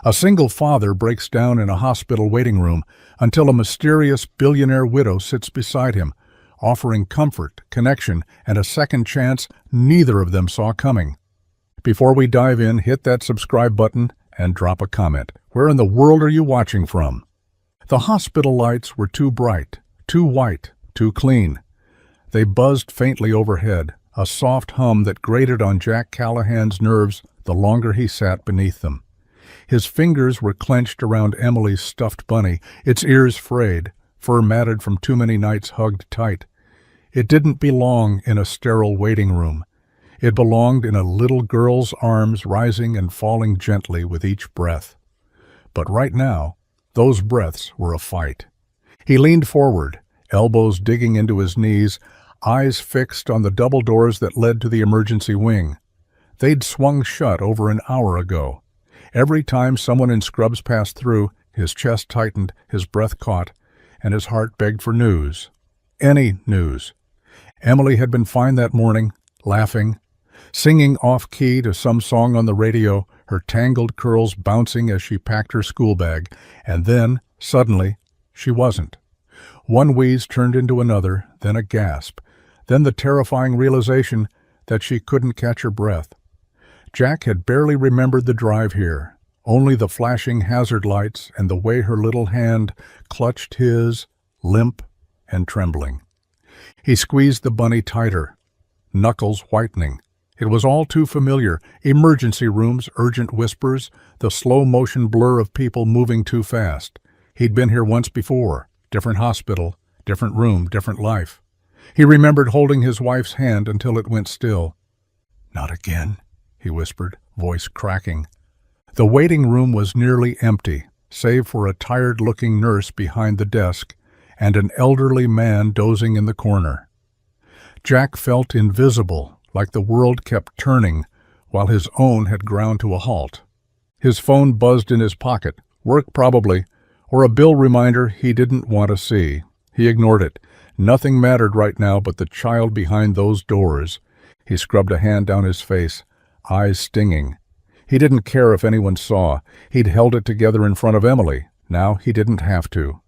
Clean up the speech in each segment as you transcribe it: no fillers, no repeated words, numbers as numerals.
A single father breaks down in a hospital waiting room until a mysterious billionaire widow sits beside him, offering comfort, connection, and a second chance neither of them saw coming. Before we dive in, hit that subscribe button and drop a comment. Where in the world are you watching from? The hospital lights were too bright, too white, too clean. They buzzed faintly overhead, a soft hum that grated on Jack Callahan's nerves the longer he sat beneath them. His fingers were clenched around Emily's stuffed bunny, its ears frayed, fur matted from too many nights hugged tight. It didn't belong in a sterile waiting room. It belonged in a little girl's arms rising and falling gently with each breath. But right now, those breaths were a fight. He leaned forward, elbows digging into his knees, eyes fixed on the double doors that led to the emergency wing. They'd swung shut over an hour ago. Every time someone in scrubs passed through, his chest tightened, his breath caught, and his heart begged for news. Any news. Emily had been fine that morning, laughing, singing off-key to some song on the radio, her tangled curls bouncing as she packed her school bag, and then, suddenly, she wasn't. One wheeze turned into another, then a gasp, then the terrifying realization that she couldn't catch her breath. Jack had barely remembered the drive here, only the flashing hazard lights and the way her little hand clutched his, limp and trembling. He squeezed the bunny tighter, knuckles whitening. It was all too familiar, emergency rooms, urgent whispers, the slow-motion blur of people moving too fast. He'd been here once before, different hospital, different room, different life. He remembered holding his wife's hand until it went still. "Not again," he whispered, voice cracking. The waiting room was nearly empty, save for a tired-looking nurse behind the desk and an elderly man dozing in the corner. Jack felt invisible, like the world kept turning while his own had ground to a halt. His phone buzzed in his pocket, work probably, or a bill reminder he didn't want to see. He ignored it. Nothing mattered right now but the child behind those doors. He scrubbed a hand down his face, eyes stinging. He didn't care if anyone saw. He'd held it together in front of Emily. Now he didn't have to.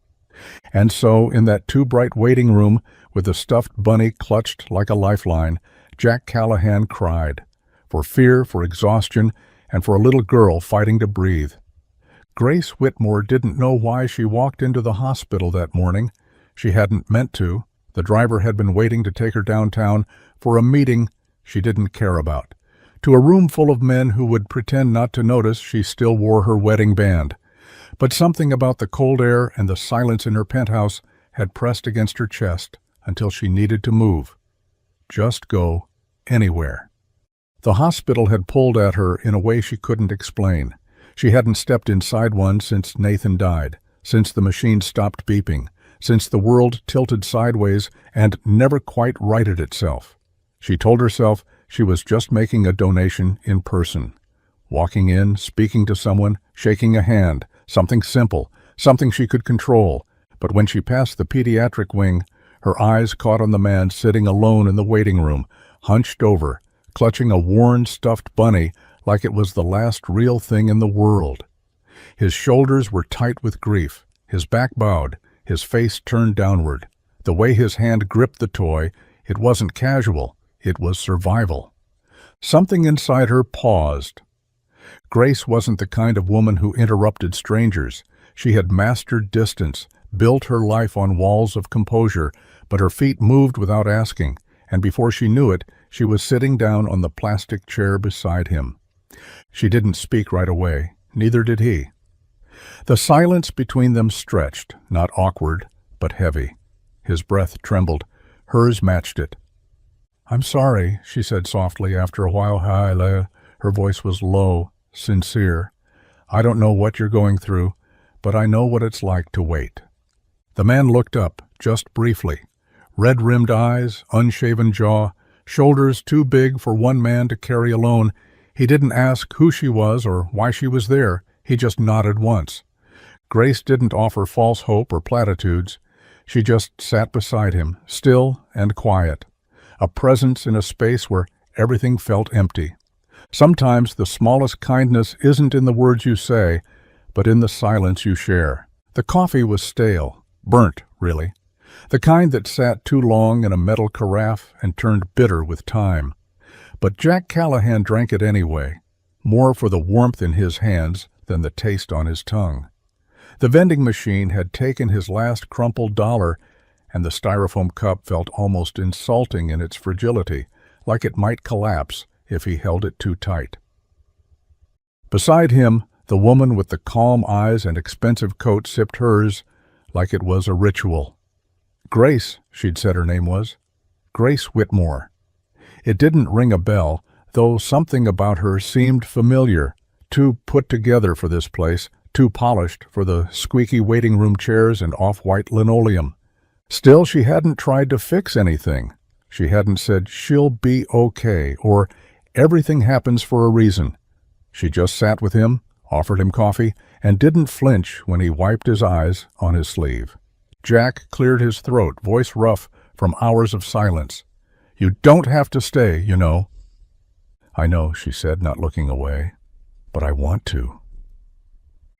And so, in that too-bright waiting room, with the stuffed bunny clutched like a lifeline, Jack Callahan cried, for fear, for exhaustion, and for a little girl fighting to breathe. Grace Whitmore didn't know why she walked into the hospital that morning. She hadn't meant to. The driver had been waiting to take her downtown for a meeting she didn't care about, to a room full of men who would pretend not to notice she still wore her wedding band. But something about the cold air and the silence in her penthouse had pressed against her chest until she needed to move. Just go anywhere. The hospital had pulled at her in a way she couldn't explain. She hadn't stepped inside one since Nathan died, since the machine stopped beeping, since the world tilted sideways and never quite righted itself. She told herself she was just making a donation in person. Walking in, speaking to someone, shaking a hand, something simple, something she could control. But when she passed the pediatric wing, her eyes caught on the man sitting alone in the waiting room, hunched over, clutching a worn stuffed bunny like it was the last real thing in the world. His shoulders were tight with grief, his back bowed, his face turned downward. The way his hand gripped the toy, it wasn't casual, it was survival. Something inside her paused. Grace wasn't the kind of woman who interrupted strangers. She had mastered distance, built her life on walls of composure, but her feet moved without asking, and before she knew it, she was sitting down on the plastic chair beside him. She didn't speak right away, neither did he. The silence between them stretched, not awkward, but heavy. His breath trembled. Hers matched it. "I'm sorry," she said softly after a while. Her voice was low, sincere. "I don't know what you're going through, but I know what it's like to wait." The man looked up, just briefly. Red-rimmed eyes, unshaven jaw, shoulders too big for one man to carry alone. He didn't ask who she was or why she was there. He just nodded once. Grace didn't offer false hope or platitudes. She just sat beside him, still and quiet, a presence in a space where everything felt empty. Sometimes the smallest kindness isn't in the words you say, but in the silence you share. The coffee was stale, burnt, really. The kind that sat too long in a metal carafe and turned bitter with time. But Jack Callahan drank it anyway, more for the warmth in his hands than the taste on his tongue. The vending machine had taken his last crumpled dollar, and the styrofoam cup felt almost insulting in its fragility, like it might collapse if he held it too tight. Beside him, the woman with the calm eyes and expensive coat sipped hers like it was a ritual. Grace, she'd said her name was. Grace Whitmore. It didn't ring a bell, though something about her seemed familiar, too put together for this place, too polished for the squeaky waiting room chairs and off-white linoleum. Still, she hadn't tried to fix anything. She hadn't said, "She'll be okay," or "Everything happens for a reason." She just sat with him, offered him coffee, and didn't flinch when he wiped his eyes on his sleeve. Jack cleared his throat, voice rough from hours of silence. "You don't have to stay, you know." "I know," she said, not looking away, "but I want to."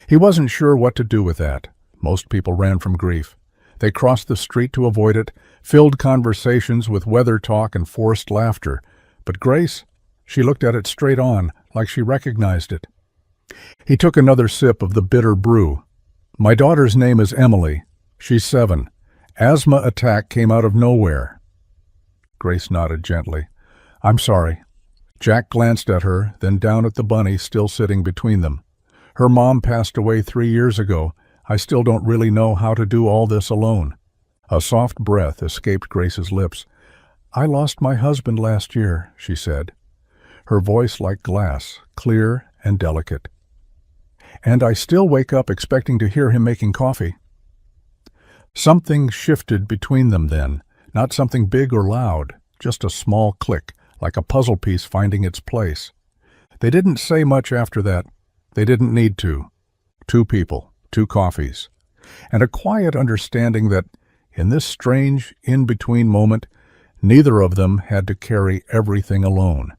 He wasn't sure what to do with that. Most people ran from grief. They crossed the street to avoid it, filled conversations with weather talk and forced laughter. But Grace, she looked at it straight on, like she recognized it. He took another sip of the bitter brew. "My daughter's name is Emily. She's 7. Asthma attack came out of nowhere." Grace nodded gently. "I'm sorry." Jack glanced at her, then down at the bunny still sitting between them. "Her mom passed away 3 years ago. I still don't really know how to do all this alone." A soft breath escaped Grace's lips. "I lost my husband last year," she said, her voice like glass, clear and delicate. "And I still wake up expecting to hear him making coffee." Something shifted between them then, not something big or loud, just a small click, like a puzzle piece finding its place. They didn't say much after that. They didn't need to. 2 people, 2 coffees, and a quiet understanding that, in this strange, in-between moment, neither of them had to carry everything alone.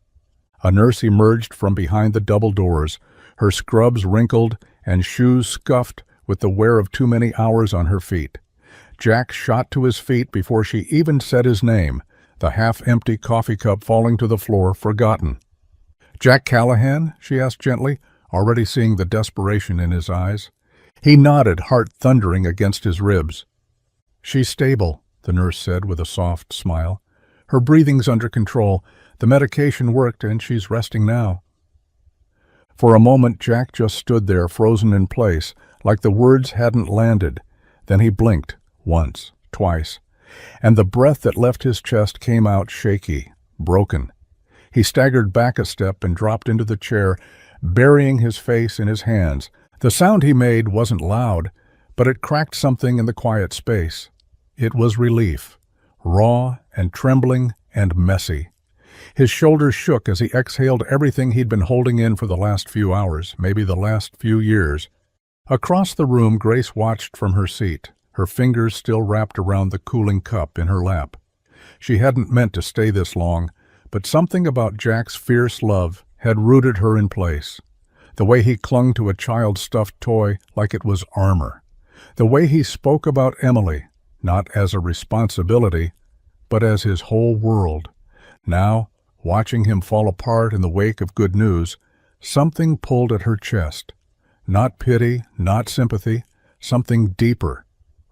A nurse emerged from behind the double doors, her scrubs wrinkled and shoes scuffed with the wear of too many hours on her feet. Jack shot to his feet before she even said his name, the half-empty coffee cup falling to the floor, forgotten. "Jack Callahan?" she asked gently, already seeing the desperation in his eyes. He nodded, heart thundering against his ribs. "She's stable," the nurse said with a soft smile. "Her breathing's under control. The medication worked, and she's resting now." For a moment, Jack just stood there, frozen in place, like the words hadn't landed. Then he blinked, once, twice, and the breath that left his chest came out shaky, broken. He staggered back a step and dropped into the chair, burying his face in his hands. The sound he made wasn't loud, but it cracked something in the quiet space. It was relief, raw and trembling and messy. His shoulders shook as he exhaled everything he'd been holding in for the last few hours, maybe the last few years. Across the room, Grace watched from her seat, her fingers still wrapped around the cooling cup in her lap. She hadn't meant to stay this long, but something about Jack's fierce love had rooted her in place. The way he clung to a child's stuffed toy like it was armor. The way he spoke about Emily, not as a responsibility, but as his whole world. Now, watching him fall apart in the wake of good news, something pulled at her chest. Not pity, not sympathy, something deeper.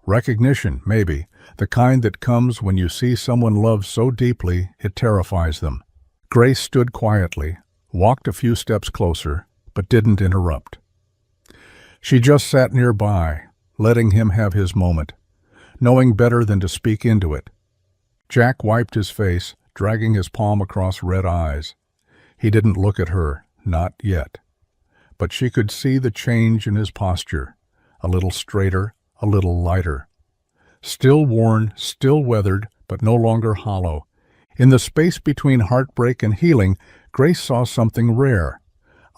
Recognition, maybe, the kind that comes when you see someone loved so deeply it terrifies them. Grace stood quietly, walked a few steps closer, but didn't interrupt. She just sat nearby, letting him have his moment, knowing better than to speak into it. Jack wiped his face, dragging his palm across red eyes. He didn't look at her, not yet. But she could see the change in his posture, a little straighter, a little lighter. Still worn, still weathered, but no longer hollow. In the space between heartbreak and healing, Grace saw something rare.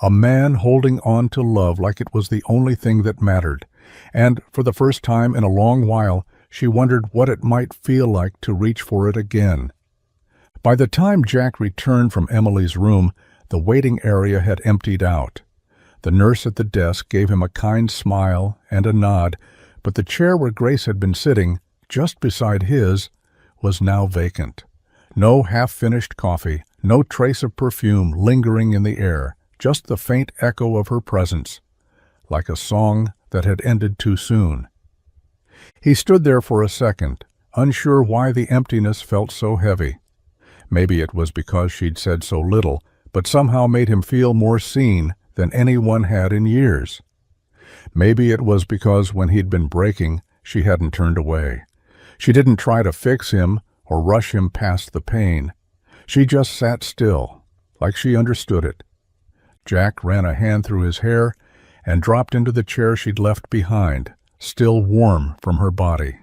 A man holding on to love like it was the only thing that mattered. And, for the first time in a long while, she wondered what it might feel like to reach for it again. By the time Jack returned from Emily's room, the waiting area had emptied out. The nurse at the desk gave him a kind smile and a nod, but the chair where Grace had been sitting, just beside his, was now vacant. No half-finished coffee, no trace of perfume lingering in the air, just the faint echo of her presence, like a song that had ended too soon. He stood there for a second, unsure why the emptiness felt so heavy. Maybe it was because she'd said so little, but somehow made him feel more seen than anyone had in years. Maybe it was because when he'd been breaking, she hadn't turned away. She didn't try to fix him or rush him past the pain. She just sat still, like she understood it. Jack ran a hand through his hair and dropped into the chair she'd left behind, still warm from her body.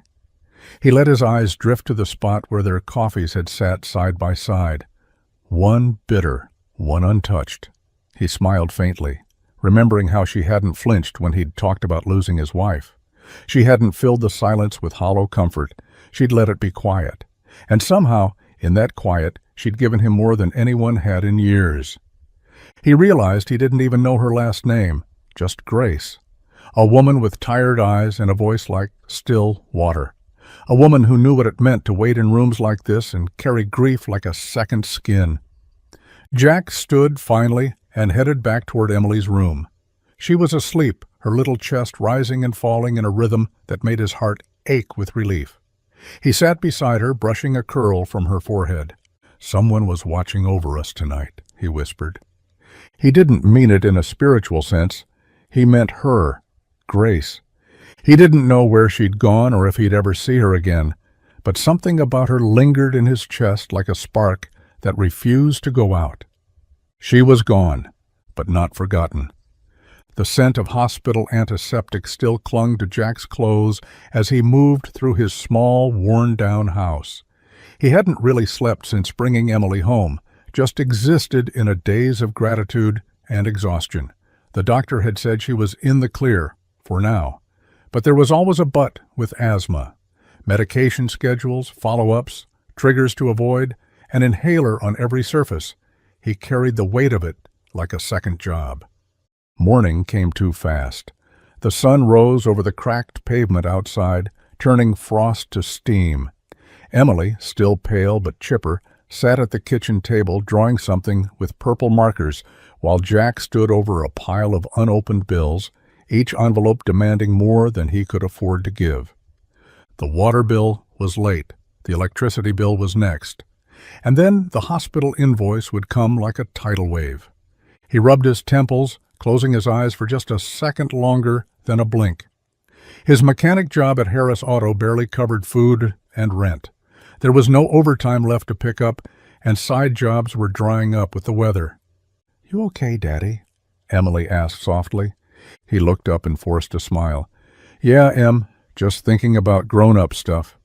He let his eyes drift to the spot where their coffees had sat side by side. One bitter, one untouched. He smiled faintly, remembering how she hadn't flinched when he'd talked about losing his wife. She hadn't filled the silence with hollow comfort. She'd let it be quiet. And somehow, in that quiet, she'd given him more than anyone had in years. He realized he didn't even know her last name, just Grace. A woman with tired eyes and a voice like still water. A woman who knew what it meant to wait in rooms like this and carry grief like a second skin. Jack stood finally and headed back toward Emily's room. She was asleep, her little chest rising and falling in a rhythm that made his heart ache with relief. He sat beside her, brushing a curl from her forehead. "Someone was watching over us tonight," he whispered. He didn't mean it in a spiritual sense. He meant her, Grace. He didn't know where she'd gone or if he'd ever see her again, but something about her lingered in his chest like a spark that refused to go out. She was gone, but not forgotten. The scent of hospital antiseptic still clung to Jack's clothes as he moved through his small, worn-down house. He hadn't really slept since bringing Emily home, just existed in a daze of gratitude and exhaustion. The doctor had said she was in the clear, for now. But there was always a but with asthma. Medication schedules, follow-ups, triggers to avoid, an inhaler on every surface. He carried the weight of it like a second job. Morning came too fast. The sun rose over the cracked pavement outside, turning frost to steam. Emily, still pale but chipper, sat at the kitchen table drawing something with purple markers while Jack stood over a pile of unopened bills, each envelope demanding more than he could afford to give. The water bill was late. The electricity bill was next. And then the hospital invoice would come like a tidal wave. He rubbed his temples, closing his eyes for just a second longer than a blink. His mechanic job at Harris Auto barely covered food and rent. There was no overtime left to pick up, and side jobs were drying up with the weather. "You okay, Daddy?" Emily asked softly. He looked up and forced a smile. "Yeah, Em, just thinking about grown-up stuff."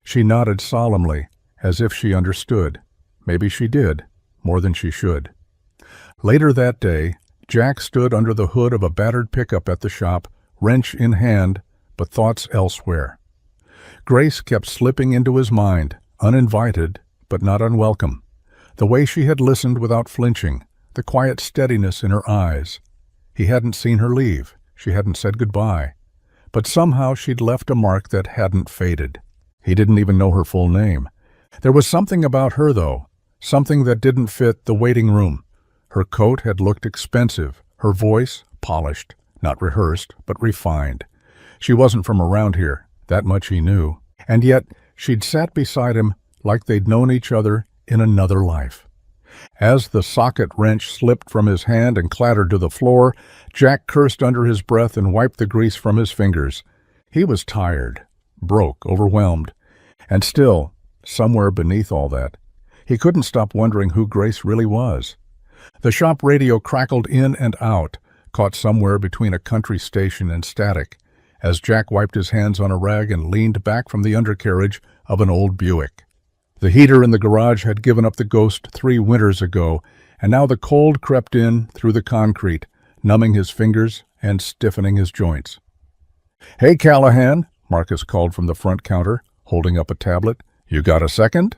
She nodded solemnly, as if she understood. Maybe she did, more than she should. Later that day, Jack stood under the hood of a battered pickup at the shop, wrench in hand, but thoughts elsewhere. Grace kept slipping into his mind, uninvited, but not unwelcome. The way she had listened without flinching, the quiet steadiness in her eyes. He hadn't seen her leave. She hadn't said goodbye. But somehow she'd left a mark that hadn't faded. He didn't even know her full name. There was something about her, though, something that didn't fit the waiting room. Her coat had looked expensive, her voice polished, not rehearsed, but refined. She wasn't from around here, that much he knew. And yet she'd sat beside him like they'd known each other in another life. As the socket wrench slipped from his hand and clattered to the floor, Jack cursed under his breath and wiped the grease from his fingers. He was tired, broke, overwhelmed. And still, somewhere beneath all that, he couldn't stop wondering who Grace really was. The shop radio crackled in and out, caught somewhere between a country station and static, as Jack wiped his hands on a rag and leaned back from the undercarriage of an old Buick. The heater in the garage had given up the ghost 3 winters ago, and now the cold crept in through the concrete, numbing his fingers and stiffening his joints. "Hey, Callahan," Marcus called from the front counter, holding up a tablet. "You got a second?"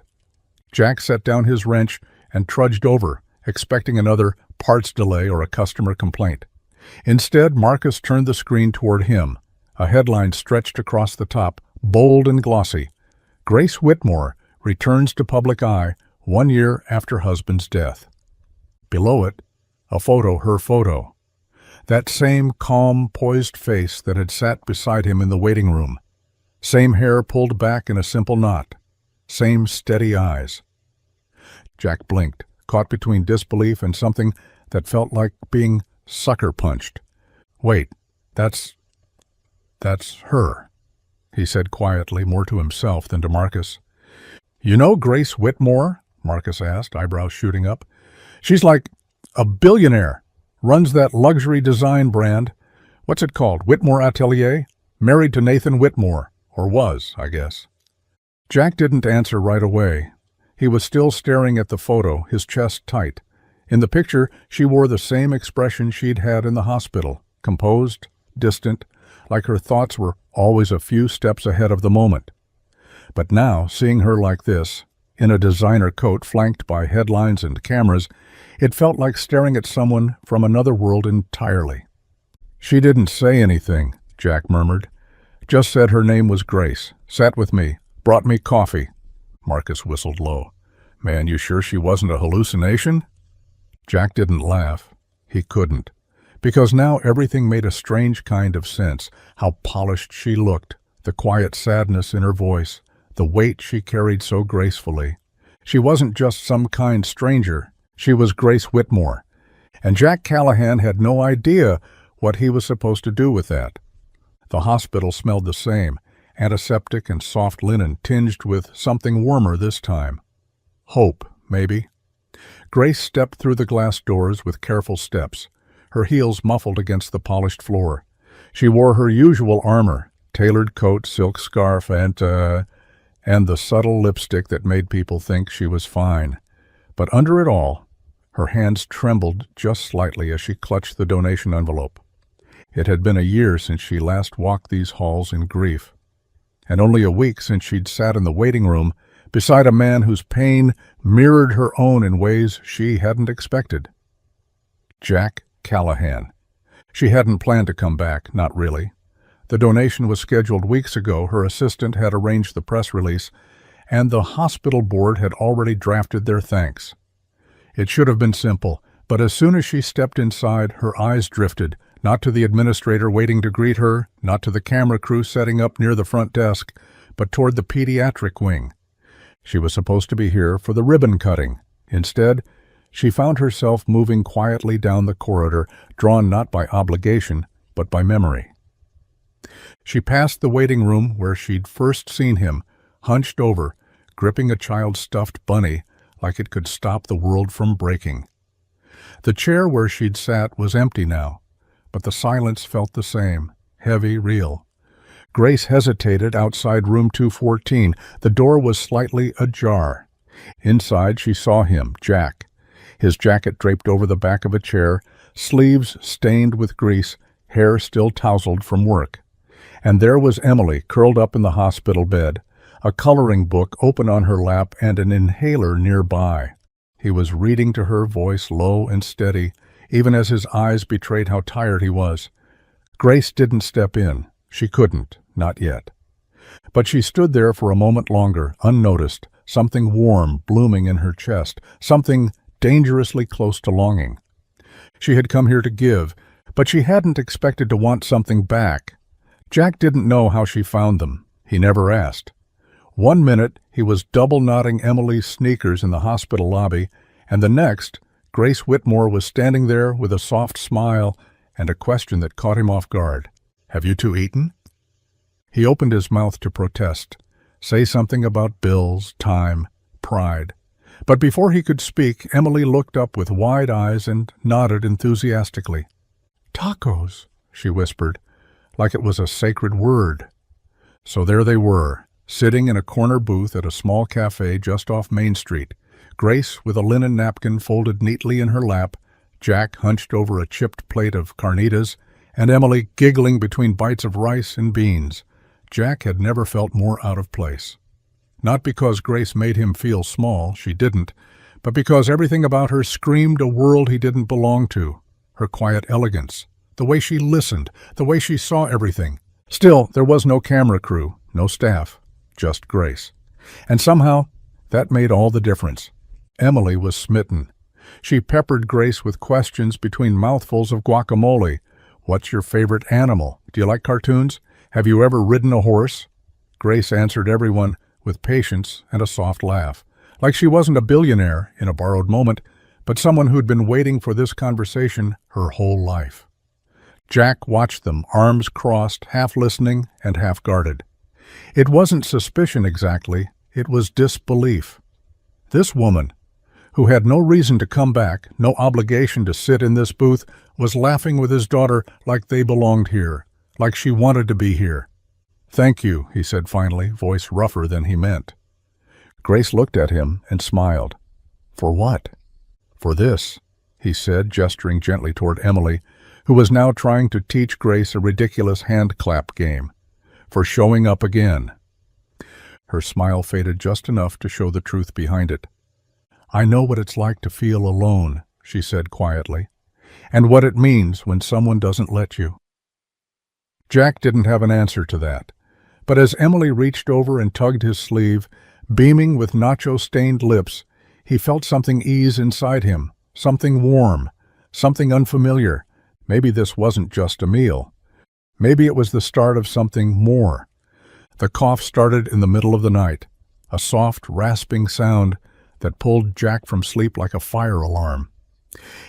Jack set down his wrench and trudged over, expecting another parts delay or a customer complaint. Instead, Marcus turned the screen toward him. A headline stretched across the top, bold and glossy. Grace Whitmore returns to public eye 1 year after husband's death. Below it, a photo, her photo. That same calm, poised face that had sat beside him in the waiting room. Same hair pulled back in a simple knot. Same steady eyes. Jack blinked, caught between disbelief and something that felt like being sucker punched. Wait, that's her, he said quietly, more to himself than to Marcus. You know Grace Whitmore? Marcus asked, eyebrows shooting up. She's like a billionaire. Runs that luxury design brand. What's it called? Whitmore Atelier? Married to Nathan Whitmore. Or was, I guess. Jack didn't answer right away. He was still staring at the photo, his chest tight. In the picture, she wore the same expression she'd had in the hospital. Composed, distant, like her thoughts were always a few steps ahead of the moment. But now, seeing her like this, in a designer coat flanked by headlines and cameras, it felt like staring at someone from another world entirely. She didn't say anything, Jack murmured. Just said her name was Grace. Sat with me. Brought me coffee. Marcus whistled low. Man, you sure she wasn't a hallucination? Jack didn't laugh. He couldn't. Because now everything made a strange kind of sense. How polished she looked, the quiet sadness in her voice, the weight she carried so gracefully. She wasn't just some kind stranger. She was Grace Whitmore. And Jack Callahan had no idea what he was supposed to do with that. The hospital smelled the same, antiseptic and soft linen tinged with something warmer this time. Hope, maybe. Grace stepped through the glass doors with careful steps, her heels muffled against the polished floor. She wore her usual armor, tailored coat, silk scarf, and the subtle lipstick that made people think she was fine. But under it all, her hands trembled just slightly as she clutched the donation envelope. It had been a year since she last walked these halls in grief, and only a week since she'd sat in the waiting room beside a man whose pain mirrored her own in ways she hadn't expected. Jack Callahan. She hadn't planned to come back, not really. The donation was scheduled weeks ago, her assistant had arranged the press release, and the hospital board had already drafted their thanks. It should have been simple, but as soon as she stepped inside, her eyes drifted, not to the administrator waiting to greet her, not to the camera crew setting up near the front desk, but toward the pediatric wing. She was supposed to be here for the ribbon cutting. Instead, she found herself moving quietly down the corridor, drawn not by obligation, but by memory. She passed the waiting room where she'd first seen him, hunched over, gripping a child's stuffed bunny like it could stop the world from breaking. The chair where she'd sat was empty now, but the silence felt the same, heavy, real. Grace hesitated outside room 214. The door was slightly ajar. Inside she saw him, Jack, his jacket draped over the back of a chair, sleeves stained with grease, hair still tousled from work. And there was Emily, curled up in the hospital bed, a coloring book open on her lap and an inhaler nearby. He was reading to her, voice low and steady, even as his eyes betrayed how tired he was. Grace didn't step in. She couldn't, not yet. But she stood there for a moment longer, unnoticed, something warm blooming in her chest, something dangerously close to longing. She had come here to give, but she hadn't expected to want something back. Jack didn't know how she found them. He never asked. 1 minute, he was double-knotting Emily's sneakers in the hospital lobby, and the next, Grace Whitmore was standing there with a soft smile and a question that caught him off guard. Have you two eaten? He opened his mouth to protest, say something about bills, time, pride. But before he could speak, Emily looked up with wide eyes and nodded enthusiastically. Tacos, she whispered, like it was a sacred word. So there they were, sitting in a corner booth at a small cafe just off Main Street, Grace with a linen napkin folded neatly in her lap, Jack hunched over a chipped plate of carnitas, and Emily giggling between bites of rice and beans. Jack had never felt more out of place. Not because Grace made him feel small, she didn't, but because everything about her screamed a world he didn't belong to. Her quiet elegance, the way she listened, the way she saw everything. Still, there was no camera crew, no staff, just Grace. And somehow, that made all the difference. Emily was smitten. She peppered Grace with questions between mouthfuls of guacamole. What's your favorite animal? Do you like cartoons? Have you ever ridden a horse? Grace answered everyone with patience and a soft laugh, like she wasn't a billionaire in a borrowed moment, but someone who'd been waiting for this conversation her whole life. Jack watched them, arms crossed, half listening and half guarded. It wasn't suspicion exactly, it was disbelief. This woman, who had no reason to come back, no obligation to sit in this booth, was laughing with his daughter like they belonged here, like she wanted to be here. "Thank you," he said finally, voice rougher than he meant. Grace looked at him and smiled. "For what?" "For this," he said, gesturing gently toward Emily, who was now trying to teach Grace a ridiculous hand-clap game. "For showing up again." Her smile faded just enough to show the truth behind it. "I know what it's like to feel alone," she said quietly, "and what it means when someone doesn't let you." Jack didn't have an answer to that, but as Emily reached over and tugged his sleeve, beaming with nacho-stained lips, he felt something ease inside him, something warm, something unfamiliar. Maybe this wasn't just a meal. Maybe it was the start of something more. The cough started in the middle of the night, a soft, rasping sound that pulled Jack from sleep like a fire alarm.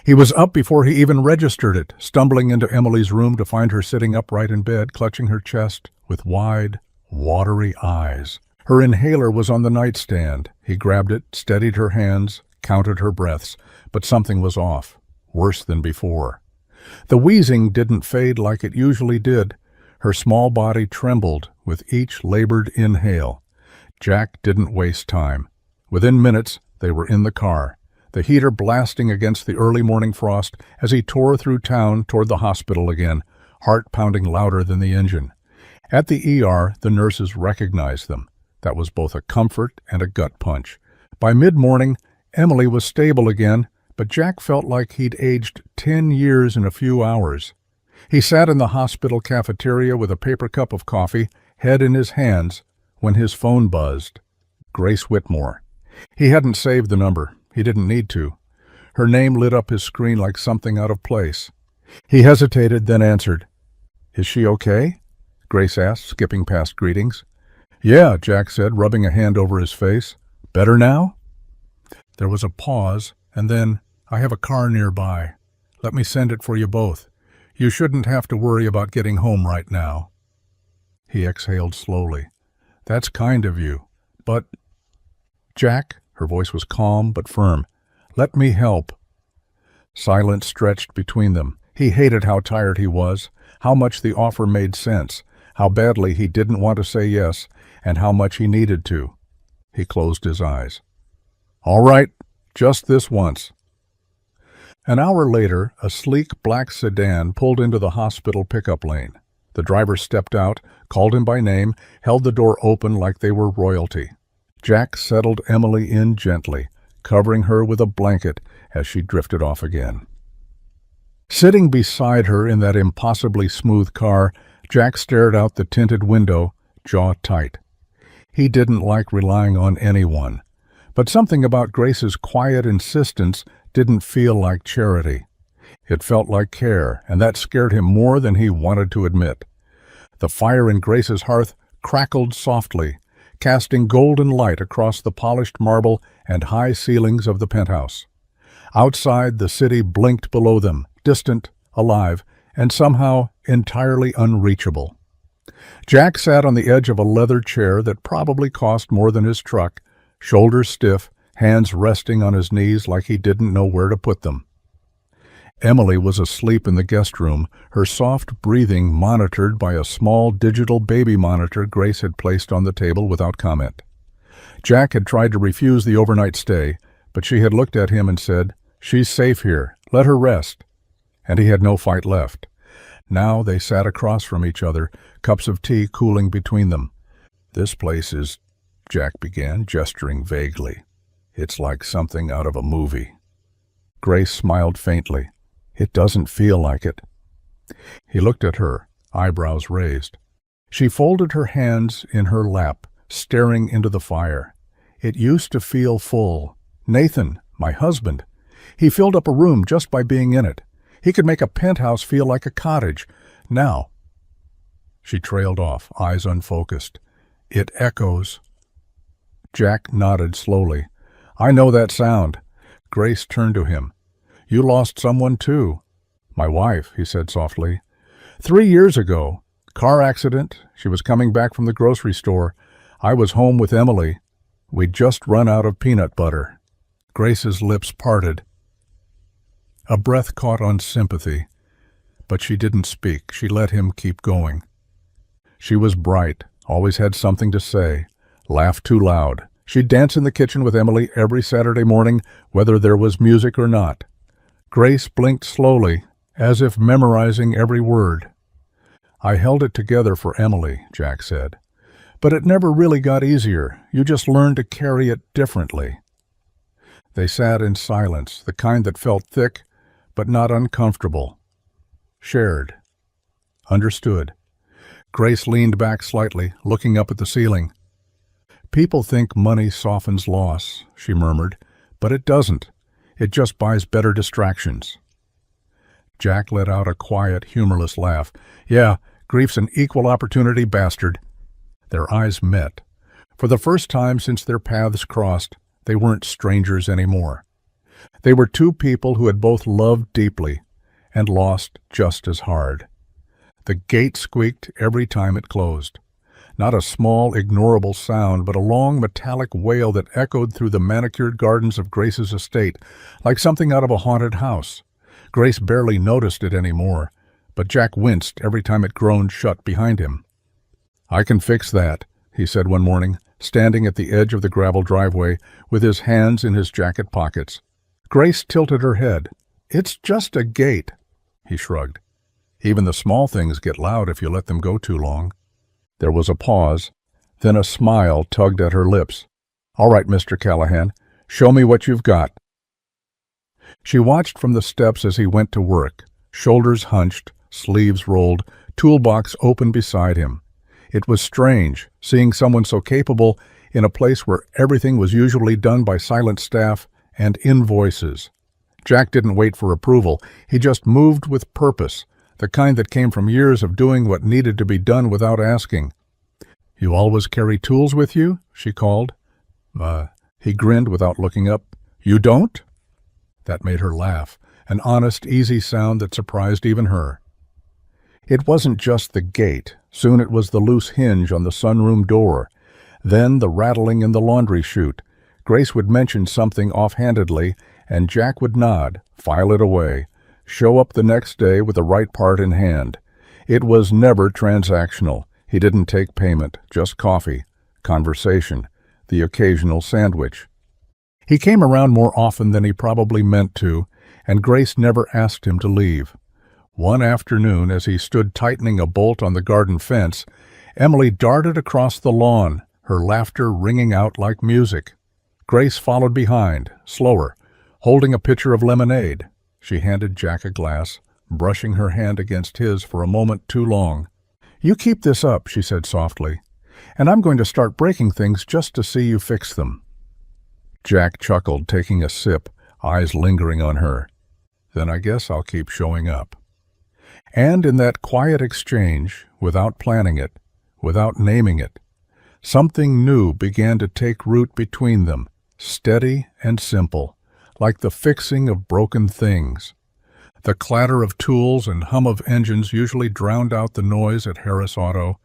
He was up before he even registered it, stumbling into Emily's room to find her sitting upright in bed, clutching her chest with wide, watery eyes. Her inhaler was on the nightstand. He grabbed it, steadied her hands, counted her breaths, but something was off, worse than before. The wheezing didn't fade like it usually did. Her small body trembled with each labored inhale. Jack didn't waste time. Within minutes, they were in the car, the heater blasting against the early morning frost as he tore through town toward the hospital again, heart pounding louder than the engine. At the ER, the nurses recognized them. That was both a comfort and a gut punch. By mid-morning, Emily was stable again, but Jack felt like he'd aged 10 years in a few hours. He sat in the hospital cafeteria with a paper cup of coffee, head in his hands, when his phone buzzed. Grace Whitmore. He hadn't saved the number. He didn't need to. Her name lit up his screen like something out of place. He hesitated, then answered. "Is she okay?" Grace asked, skipping past greetings. "Yeah," Jack said, rubbing a hand over his face. "Better now?" There was a pause, and then, "I have a car nearby. Let me send it for you both. You shouldn't have to worry about getting home right now." He exhaled slowly. "That's kind of you, but—" "Jack," her voice was calm but firm, "let me help." Silence stretched between them. He hated how tired he was, how much the offer made sense, how badly he didn't want to say yes, and how much he needed to. He closed his eyes. "All right, just this once." An hour later, a sleek black sedan pulled into the hospital pickup lane. The driver stepped out, called him by name, held the door open like they were royalty. Jack settled Emily in gently, covering her with a blanket as she drifted off again. Sitting beside her in that impossibly smooth car, Jack stared out the tinted window, jaw tight. He didn't like relying on anyone, but something about Grace's quiet insistence didn't feel like charity. It felt like care, and that scared him more than he wanted to admit. The fire in Grace's hearth crackled softly, casting golden light across the polished marble and high ceilings of the penthouse. Outside, the city blinked below them, distant, alive, and somehow entirely unreachable. Jack sat on the edge of a leather chair that probably cost more than his truck, shoulders stiff, hands resting on his knees like he didn't know where to put them. Emily was asleep in the guest room, her soft breathing monitored by a small digital baby monitor Grace had placed on the table without comment. Jack had tried to refuse the overnight stay, but she had looked at him and said, "She's safe here. Let her rest." And he had no fight left. Now they sat across from each other, cups of tea cooling between them. "This place is—" Jack began, gesturing vaguely. It's like something out of a movie. Grace smiled faintly. It doesn't feel like it. He looked at her, eyebrows raised. She folded her hands in her lap, staring into the fire. It used to feel full. Nathan, my husband. He filled up a room just by being in it. He could make a penthouse feel like a cottage. Now. She trailed off, eyes unfocused. It echoes. Jack nodded slowly. I know that sound. Grace turned to him. You lost someone too. My wife, he said softly. 3 years ago. Car accident. She was coming back from the grocery store. I was home with Emily. We'd just run out of peanut butter. Grace's lips parted. A breath caught on sympathy. But she didn't speak. She let him keep going. She was bright, always had something to say, laughed too loud. She'd dance in the kitchen with Emily every Saturday morning, whether there was music or not. Grace blinked slowly, as if memorizing every word. I held it together for Emily, Jack said. But it never really got easier. You just learned to carry it differently. They sat in silence, the kind that felt thick, but not uncomfortable. Shared. Understood. Grace leaned back slightly, looking up at the ceiling. People think money softens loss, she murmured, but it doesn't. It just buys better distractions. Jack let out a quiet, humorless laugh. Yeah, grief's an equal opportunity bastard. Their eyes met. For the first time since their paths crossed, they weren't strangers anymore. They were two people who had both loved deeply and lost just as hard. The gate squeaked every time it closed. Not a small, ignorable sound, but a long, metallic wail that echoed through the manicured gardens of Grace's estate, like something out of a haunted house. Grace barely noticed it anymore, but Jack winced every time it groaned shut behind him. I can fix that, he said one morning, standing at the edge of the gravel driveway with his hands in his jacket pockets. Grace tilted her head. It's just a gate, he shrugged. Even the small things get loud if you let them go too long. There was a pause, then a smile tugged at her lips. All right, Mr. Callahan, show me what you've got. She watched from the steps as he went to work, shoulders hunched, sleeves rolled, toolbox open beside him. It was strange, seeing someone so capable in a place where everything was usually done by silent staff and invoices. Jack didn't wait for approval. He just moved with purpose, the kind that came from years of doing what needed to be done without asking. You always carry tools with you? She called. He grinned without looking up. You don't? That made her laugh, an honest, easy sound that surprised even her. It wasn't just the gate. Soon it was the loose hinge on the sunroom door. Then the rattling in the laundry chute. Grace would mention something offhandedly, and Jack would nod, file it away, show up the next day with the right part in hand. It was never transactional. He didn't take payment, just coffee, conversation, the occasional sandwich. He came around more often than he probably meant to, and Grace never asked him to leave. One afternoon, as he stood tightening a bolt on the garden fence, Emily darted across the lawn, her laughter ringing out like music. Grace followed behind, slower, holding a pitcher of lemonade. She handed Jack a glass, brushing her hand against his for a moment too long. You keep this up, she said softly, and I'm going to start breaking things just to see you fix them. Jack chuckled, taking a sip, eyes lingering on her. Then I guess I'll keep showing up. And in that quiet exchange, without planning it, without naming it, something new began to take root between them, steady and simple, like the fixing of broken things. The clatter of tools and hum of engines usually drowned out the noise at Harris Auto,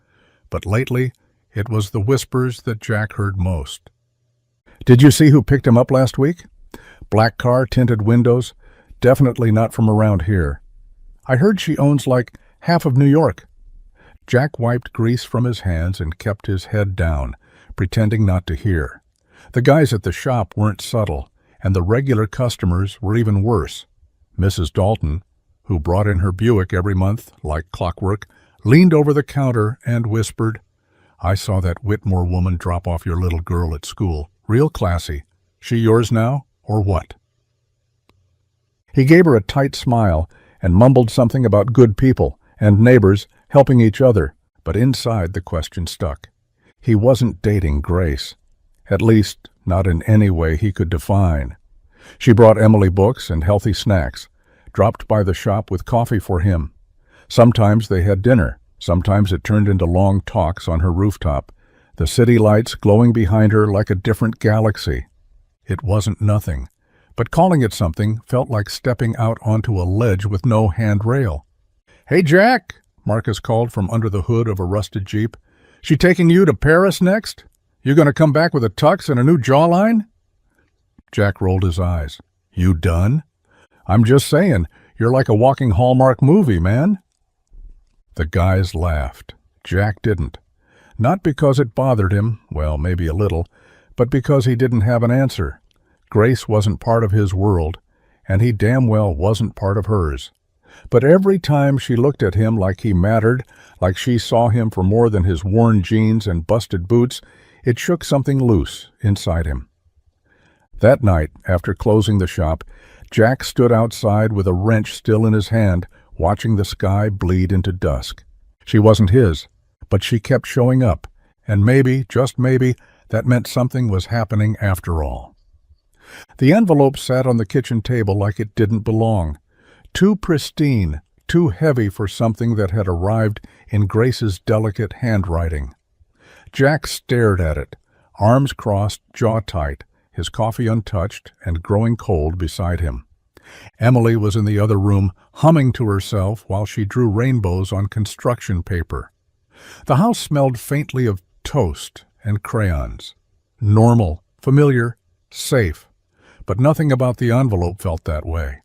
but lately it was the whispers that Jack heard most. Did you see who picked him up last week? Black car, tinted windows, definitely not from around here. I heard she owns like half of New York. Jack wiped grease from his hands and kept his head down, pretending not to hear. The guys at the shop weren't subtle, and the regular customers were even worse. Mrs. Dalton, who brought in her Buick every month, like clockwork, leaned over the counter and whispered, I saw that Whitmore woman drop off your little girl at school. Real classy. She yours now, or what? He gave her a tight smile and mumbled something about good people and neighbors helping each other, but inside the question stuck. He wasn't dating Grace. At least, not in any way he could define. She brought Emily books and healthy snacks, dropped by the shop with coffee for him. Sometimes they had dinner. Sometimes it turned into long talks on her rooftop, the city lights glowing behind her like a different galaxy. It wasn't nothing, but calling it something felt like stepping out onto a ledge with no handrail. "Hey, Jack," Marcus called from under the hood of a rusted Jeep. "She taking you to Paris next? You gonna come back with a tux and a new jawline?" Jack rolled his eyes. "You done?" "I'm just saying, you're like a walking Hallmark movie, man." The guys laughed. Jack didn't. Not because it bothered him, well, maybe a little, but because he didn't have an answer. Grace wasn't part of his world, and he damn well wasn't part of hers. But every time she looked at him like he mattered, like she saw him for more than his worn jeans and busted boots, it shook something loose inside him. That night, after closing the shop, Jack stood outside with a wrench still in his hand, watching the sky bleed into dusk. She wasn't his, but she kept showing up, and maybe, just maybe, that meant something was happening after all. The envelope sat on the kitchen table like it didn't belong. Too pristine, too heavy for something that had arrived in Grace's delicate handwriting. Jack stared at it, arms crossed, jaw tight, his coffee untouched and growing cold beside him. Emily was in the other room, humming to herself while she drew rainbows on construction paper. The house smelled faintly of toast and crayons. Normal, familiar, safe, but nothing about the envelope felt that way.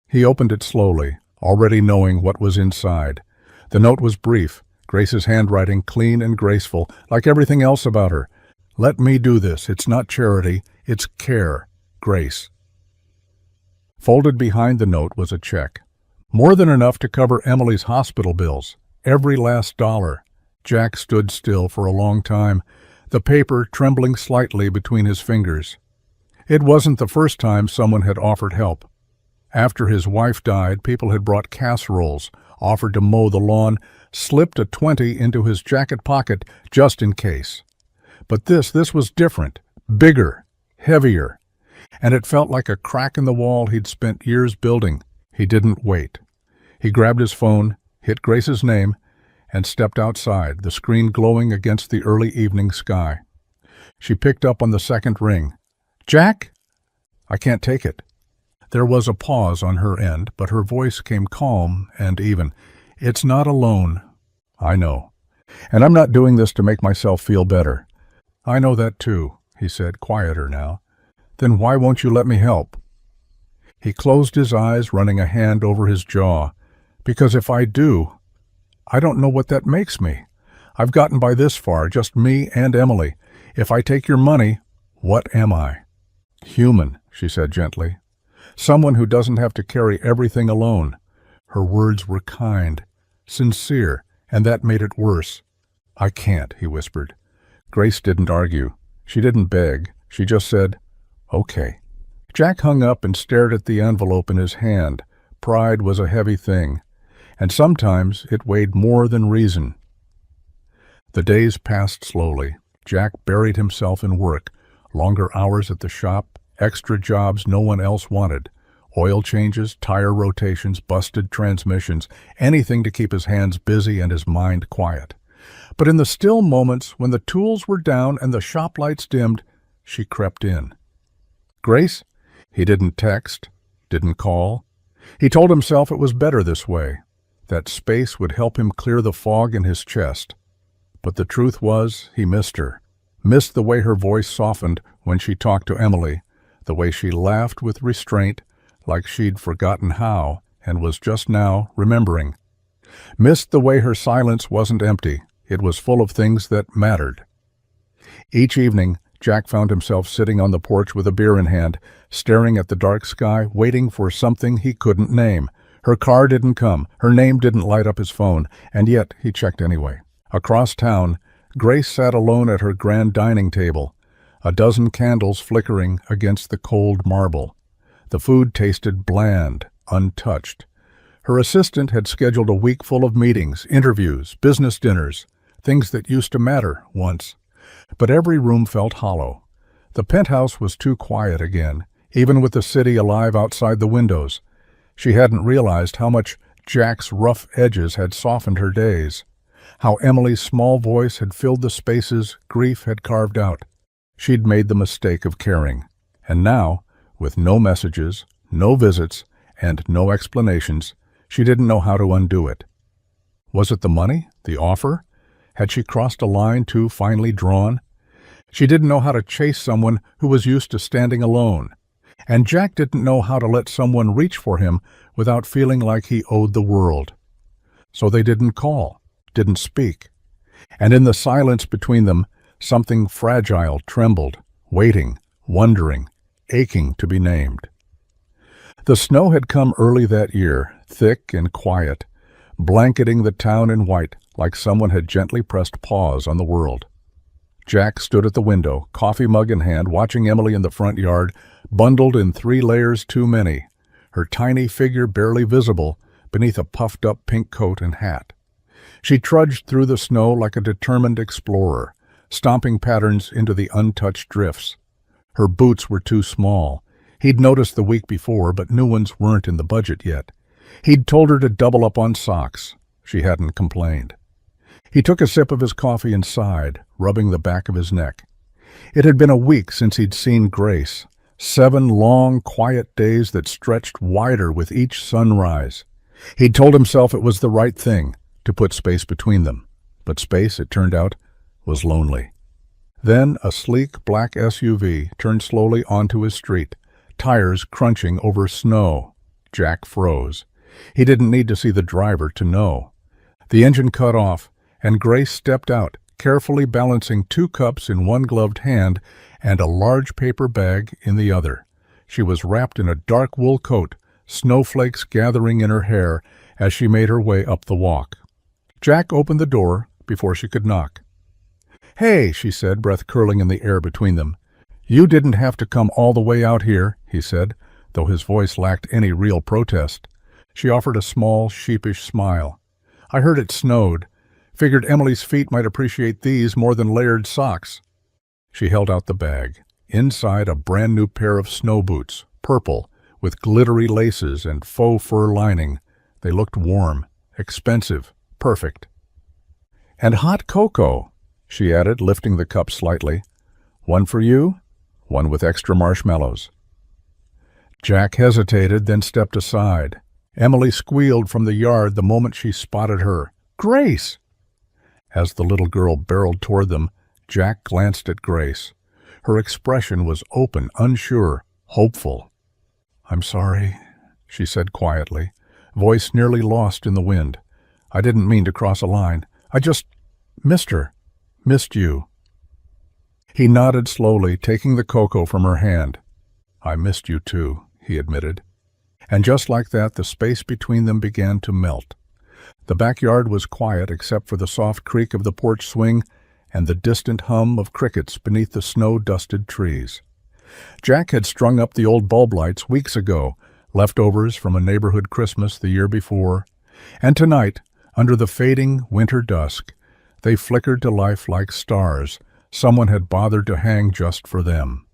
He opened it slowly, already knowing what was inside. The note was brief, Grace's handwriting clean and graceful, like everything else about her. "Let me do this. It's not charity. It's care. Grace." Folded behind the note was a check. More than enough to cover Emily's hospital bills. Every last dollar. Jack stood still for a long time, the paper trembling slightly between his fingers. It wasn't the first time someone had offered help. After his wife died, people had brought casseroles, offered to mow the lawn, slipped a 20 into his jacket pocket just in case. But this was different, bigger, heavier, and it felt like a crack in the wall he'd spent years building. He didn't wait. He grabbed his phone, hit Grace's name, and stepped outside, the screen glowing against the early evening sky. She picked up on the second ring. "Jack?" "I can't take it." There was a pause on her end, but her voice came calm and even. "It's not alone." "I know. And I'm not doing this to make myself feel better." "I know that too," he said, quieter now. "Then why won't you let me help?" He closed his eyes, running a hand over his jaw. "Because if I do, I don't know what that makes me. I've gotten by this far, just me and Emily. If I take your money, what am I?" "Human," she said gently. "Someone who doesn't have to carry everything alone." Her words were kind, sincere, and that made it worse. "I can't," he whispered. Grace didn't argue. She didn't beg. She just said, "Okay." Jack hung up and stared at the envelope in his hand. Pride was a heavy thing, and sometimes it weighed more than reason. The days passed slowly. Jack buried himself in work, longer hours at the shop, extra jobs no one else wanted, oil changes, tire rotations, busted transmissions, anything to keep his hands busy and his mind quiet. But in the still moments when the tools were down and the shop lights dimmed, she crept in. "Grace?" He didn't text, didn't call. He told himself it was better this way. That space would help him clear the fog in his chest. But the truth was, he missed her. Missed the way her voice softened when she talked to Emily, the way she laughed with restraint, like she'd forgotten how and was just now remembering. Missed the way her silence wasn't empty. It was full of things that mattered. Each evening, Jack found himself sitting on the porch with a beer in hand, staring at the dark sky, waiting for something he couldn't name. Her car didn't come, her name didn't light up his phone, and yet he checked anyway. Across town, Grace sat alone at her grand dining table. a dozen candles flickering against the cold marble. The food tasted bland, untouched. Her assistant had scheduled a week full of meetings, interviews, business dinners, things that used to matter once. But every room felt hollow. The penthouse was too quiet again, even with the city alive outside the windows. She hadn't realized how much Jack's rough edges had softened her days, how Emily's small voice had filled the spaces grief had carved out. She'd made the mistake of caring, and now, with no messages, no visits, and no explanations, she didn't know how to undo it. Was it the money? The offer? Had she crossed a line too finely drawn? She didn't know how to chase someone who was used to standing alone. And Jack didn't know how to let someone reach for him without feeling like he owed the world. So they didn't call, didn't speak. And in the silence between them, something fragile trembled, waiting, wondering, aching to be named. The snow had come early that year, thick and quiet, blanketing the town in white like someone had gently pressed pause on the world. Jack stood at the window, coffee mug in hand, watching Emily in the front yard, bundled in 3 layers too many, her tiny figure barely visible beneath a puffed-up pink coat and hat. She trudged through the snow like a determined explorer, stomping patterns into the untouched drifts. Her boots were too small. He'd noticed the week before, but new ones weren't in the budget yet. He'd told her to double up on socks. She hadn't complained. He took a sip of his coffee and sighed, rubbing the back of his neck. It had been a week since he'd seen Grace, 7 long, quiet days that stretched wider with each sunrise. He'd told himself it was the right thing to put space between them, but space, it turned out, was lonely. Then a sleek black SUV turned slowly onto his street, tires crunching over snow. Jack froze. He didn't need to see the driver to know. The engine cut off, and Grace stepped out, carefully balancing 2 cups in one gloved hand and a large paper bag in the other. She was wrapped in a dark wool coat, snowflakes gathering in her hair as she made her way up the walk. Jack opened the door before she could knock. "Hey," she said, breath curling in the air between them. "You didn't have to come all the way out here," he said, though his voice lacked any real protest. She offered a small, sheepish smile. "I heard it snowed. Figured Emily's feet might appreciate these more than layered socks." She held out the bag. Inside, a brand-new pair of snow boots, purple, with glittery laces and faux fur lining. They looked warm, expensive, perfect. "And hot cocoa," she added, lifting the cup slightly. "One for you, one with extra marshmallows." Jack hesitated, then stepped aside. Emily squealed from the yard the moment she spotted her. "Grace!" As the little girl barreled toward them, Jack glanced at Grace. Her expression was open, unsure, hopeful. "I'm sorry," she said quietly, voice nearly lost in the wind. "I didn't mean to cross a line. I just missed her. Missed you." He nodded slowly, taking the cocoa from her hand. "I missed you too," he admitted. And just like that, the space between them began to melt. The backyard was quiet except for the soft creak of the porch swing and the distant hum of crickets beneath the snow-dusted trees. Jack had strung up the old bulb lights weeks ago, leftovers from a neighborhood Christmas the year before, and tonight, under the fading winter dusk, they flickered to life like stars someone had bothered to hang just for them.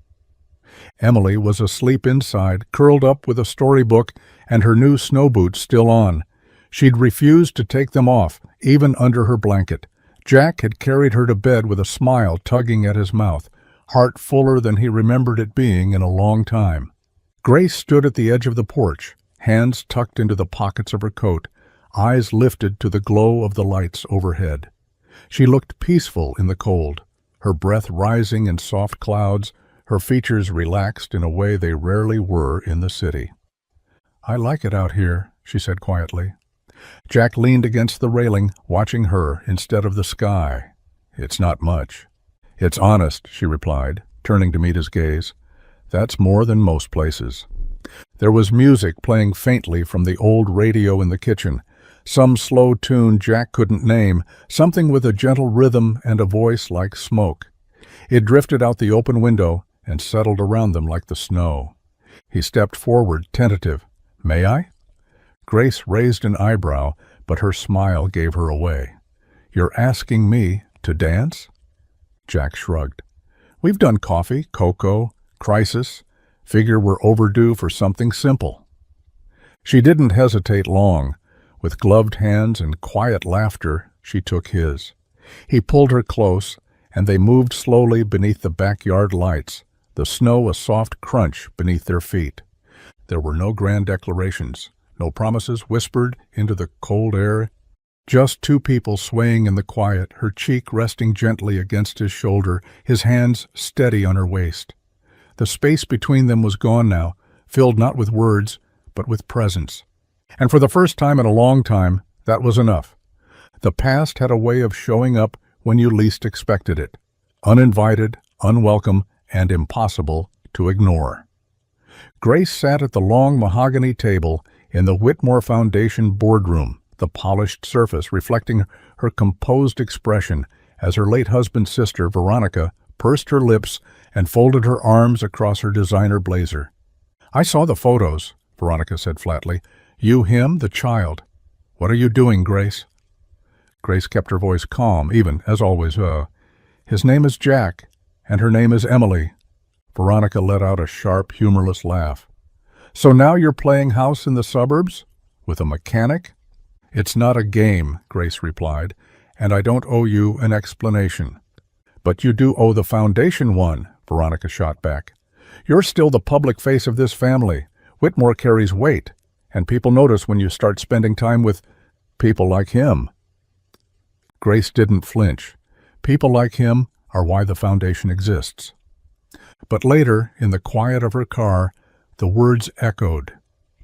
Emily was asleep inside, curled up with a storybook and her new snow boots still on. She'd refused to take them off, even under her blanket. Jack had carried her to bed with a smile tugging at his mouth, heart fuller than he remembered it being in a long time. Grace stood at the edge of the porch, hands tucked into the pockets of her coat, eyes lifted to the glow of the lights overhead. She looked peaceful in the cold, her breath rising in soft clouds, her features relaxed in a way they rarely were in the city. "I like it out here," she said quietly. Jack leaned against the railing, watching her instead of the sky. "It's not much." "It's honest," she replied, turning to meet his gaze. "That's more than most places." There was music playing faintly from the old radio in the kitchen, some slow tune Jack couldn't name, something with a gentle rhythm and a voice like smoke. It drifted out the open window and settled around them like the snow. He stepped forward, tentative. "May I?" Grace raised an eyebrow, but her smile gave her away. "You're asking me to dance?" Jack shrugged. "We've done coffee, cocoa, crisis. Figure we're overdue for something simple." She didn't hesitate long. With gloved hands and quiet laughter, she took his. He pulled her close, and they moved slowly beneath the backyard lights, the snow a soft crunch beneath their feet. There were no grand declarations, no promises whispered into the cold air. Just two people swaying in the quiet, her cheek resting gently against his shoulder, his hands steady on her waist. The space between them was gone now, filled not with words, but with presence. And for the first time in a long time, that was enough. The past had a way of showing up when you least expected it, uninvited, unwelcome, and impossible to ignore. Grace sat at the long mahogany table in the Whitmore Foundation boardroom, the polished surface reflecting her composed expression as her late husband's sister, Veronica, pursed her lips and folded her arms across her designer blazer. "I saw the photos," Veronica said flatly. "You, him, the child. What are you doing, Grace?" Grace kept her voice calm, even, as always. His name is Jack, and her name is Emily." Veronica let out a sharp, humorless laugh. "So now you're playing house in the suburbs? With a mechanic?" "It's not a game," Grace replied, "and I don't owe you an explanation." "But you do owe the foundation one," Veronica shot back. "You're still the public face of this family. Whitmore carries weight, and people notice when you start spending time with people like him." Grace didn't flinch. People like him are why the foundation exists. But later, in the quiet of her car, the words echoed.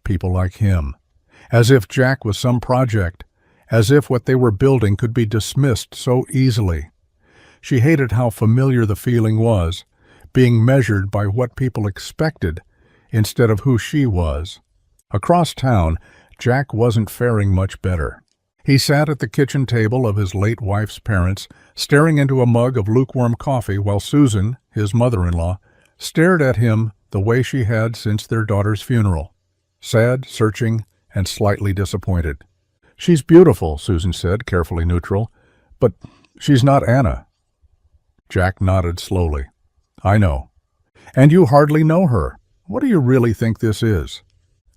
People like him. As if Jack was some project, as if what they were building could be dismissed so easily. She hated how familiar the feeling was, being measured by what people expected instead of who she was. Across town, Jack wasn't faring much better. He sat at the kitchen table of his late wife's parents, staring into a mug of lukewarm coffee while Susan, his mother-in-law, stared at him the way she had since their daughter's funeral. Sad, searching, and slightly disappointed. "She's beautiful," Susan said, carefully neutral, "but she's not Anna." Jack nodded slowly. "I know. And you hardly know her. What do you really think this is?"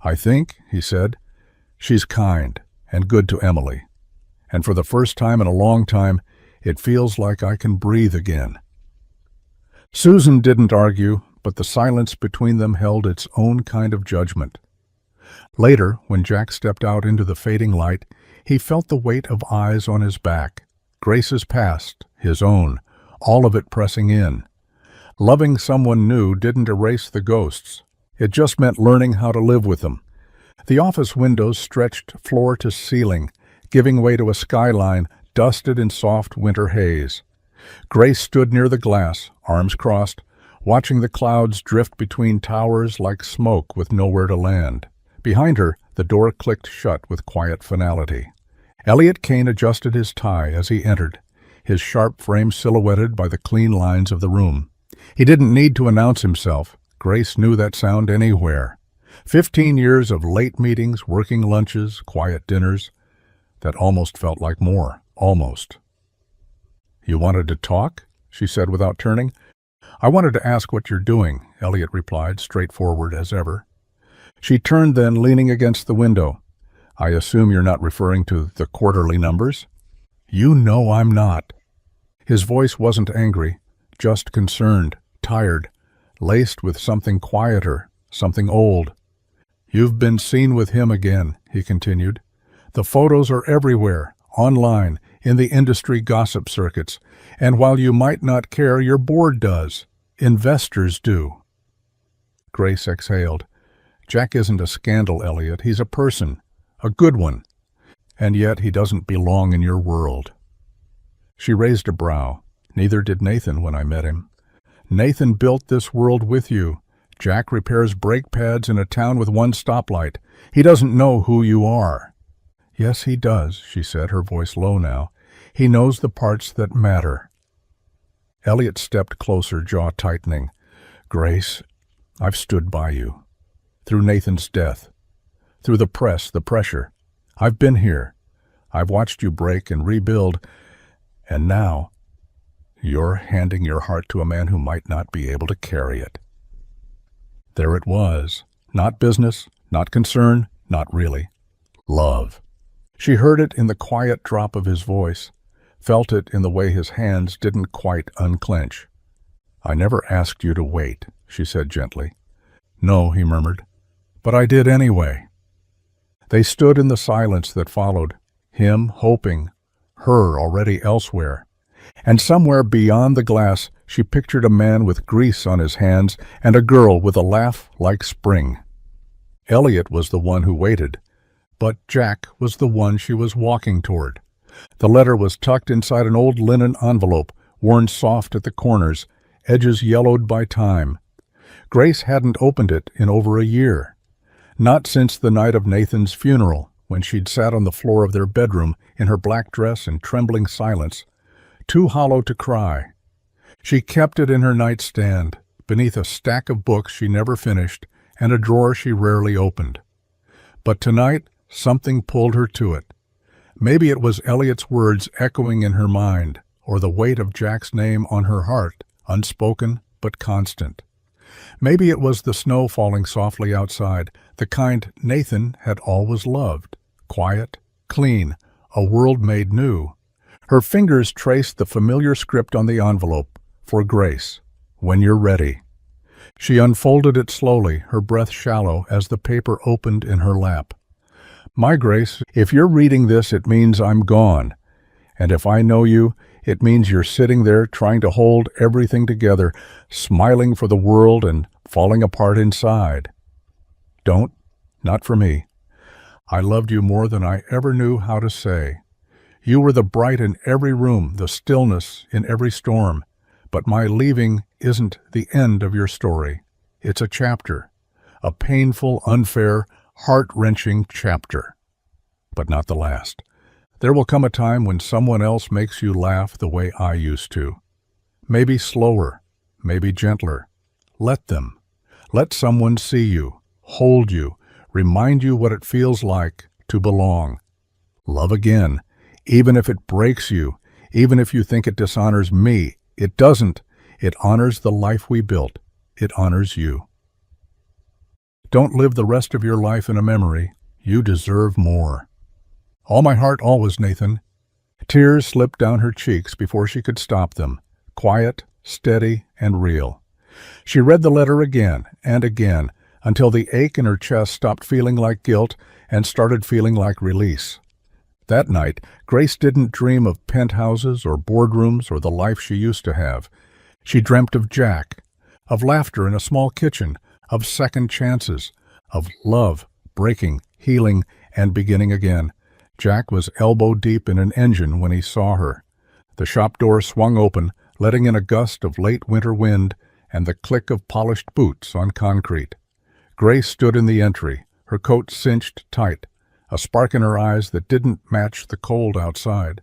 "I think," he said, "she's kind and good to Emily. And for the first time in a long time, it feels like I can breathe again." Susan didn't argue, but the silence between them held its own kind of judgment. Later, when Jack stepped out into the fading light, he felt the weight of eyes on his back. Grace's past, his own, all of it pressing in. Loving someone new didn't erase the ghosts. It just meant learning how to live with them. The office windows stretched floor to ceiling, giving way to a skyline dusted in soft winter haze. Grace stood near the glass, arms crossed, watching the clouds drift between towers like smoke with nowhere to land. Behind her, the door clicked shut with quiet finality. Elliot Kane adjusted his tie as he entered, his sharp frame silhouetted by the clean lines of the room. He didn't need to announce himself. Grace knew that sound anywhere. 15 years of late meetings, working lunches, quiet dinners. That almost felt like more. Almost. "You wanted to talk?" she said without turning. "I wanted to ask what you're doing," Elliot replied, straightforward as ever. She turned then, leaning against the window. "I assume you're not referring to the quarterly numbers?" "You know I'm not." His voice wasn't angry, just concerned, tired, laced with something quieter, something old. "You've been seen with him again," he continued. "The photos are everywhere, online, in the industry gossip circuits, and while you might not care, your board does. Investors do." Grace exhaled. "Jack isn't a scandal, Elliot. He's a person. A good one. And yet he doesn't belong in your world." She raised a brow. "Neither did Nathan when I met him. Nathan built this world with you. Jack repairs brake pads in a town with one stoplight. He doesn't know who you are." "Yes, he does," she said, her voice low now. "He knows the parts that matter." Elliot stepped closer, jaw tightening. Grace, I've stood by you. Through Nathan's death. Through the press, the pressure. I've been here. I've watched you break and rebuild. And now, you're handing your heart to a man who might not be able to carry it. There it was. Not business, not concern, not really. Love. She heard it in the quiet drop of his voice, felt it in the way his hands didn't quite unclench. I never asked you to wait, she said gently. No, he murmured, but I did anyway. They stood in the silence that followed, him hoping, her already elsewhere. And somewhere beyond the glass, she pictured a man with grease on his hands and a girl with a laugh like spring. Elliot was the one who waited, but Jack was the one she was walking toward. The letter was tucked inside an old linen envelope, worn soft at the corners, edges yellowed by time. Grace hadn't opened it in over a year. Not since the night of Nathan's funeral, when she'd sat on the floor of their bedroom in her black dress in trembling silence, too hollow to cry. She kept it in her nightstand, beneath a stack of books she never finished and a drawer she rarely opened. But tonight, something pulled her to it. Maybe it was Elliot's words echoing in her mind, or the weight of Jack's name on her heart, unspoken but constant. Maybe it was the snow falling softly outside, the kind Nathan had always loved, quiet, clean, a world made new. Her fingers traced the familiar script on the envelope, for Grace, when you're ready. She unfolded it slowly, her breath shallow as the paper opened in her lap. My Grace, if you're reading this, it means I'm gone. And if I know you, it means you're sitting there trying to hold everything together, smiling for the world and falling apart inside. Don't, not for me. I loved you more than I ever knew how to say. You were the bright in every room, the stillness in every storm. But my leaving isn't the end of your story. It's a chapter, a painful, unfair, heart-wrenching chapter. But not the last. There will come a time when someone else makes you laugh the way I used to. Maybe slower, maybe gentler. Let them. Let someone see you, hold you, remind you what it feels like to belong. Love again, even if it breaks you, even if you think it dishonors me. It doesn't. It honors the life we built. It honors you. Don't live the rest of your life in a memory. You deserve more. All my heart always, Nathan. Tears slipped down her cheeks before she could stop them, quiet, steady, and real. She read the letter again and again until the ache in her chest stopped feeling like guilt and started feeling like release. That night, Grace didn't dream of penthouses or boardrooms or the life she used to have. She dreamt of Jack, of laughter in a small kitchen, of second chances, of love, breaking, healing, and beginning again. Jack was elbow deep in an engine when he saw her. The shop door swung open, letting in a gust of late winter wind and the click of polished boots on concrete. Grace stood in the entry, her coat cinched tight, a spark in her eyes that didn't match the cold outside.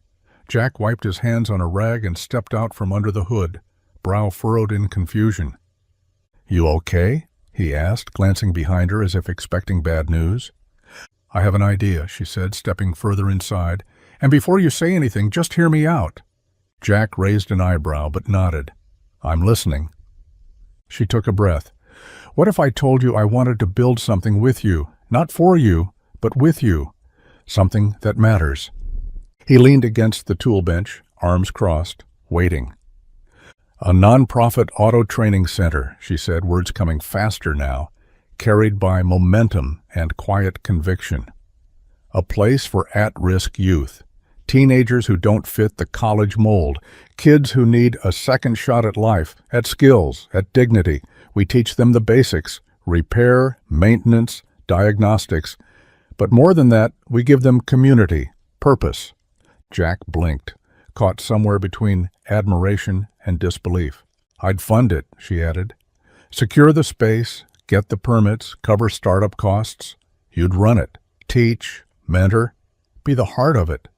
Jack wiped his hands on a rag and stepped out from under the hood, brow furrowed in confusion. "You okay?" he asked, glancing behind her as if expecting bad news. "I have an idea," she said, stepping further inside. "And before you say anything, just hear me out." Jack raised an eyebrow but nodded. "I'm listening." She took a breath. "What if I told you I wanted to build something with you, not for you, but with you, something that matters?" He leaned against the tool bench, arms crossed, waiting. "A non-profit auto training center," she said, words coming faster now, carried by momentum and quiet conviction. "A place for at-risk youth, teenagers who don't fit the college mold, kids who need a second shot at life, at skills, at dignity. We teach them the basics, repair, maintenance, diagnostics. But more than that, we give them community, purpose." Jack blinked, caught somewhere between admiration and disbelief. "I'd fund it," she added. "Secure the space, get the permits, cover startup costs. You'd run it, teach, mentor, be the heart of it."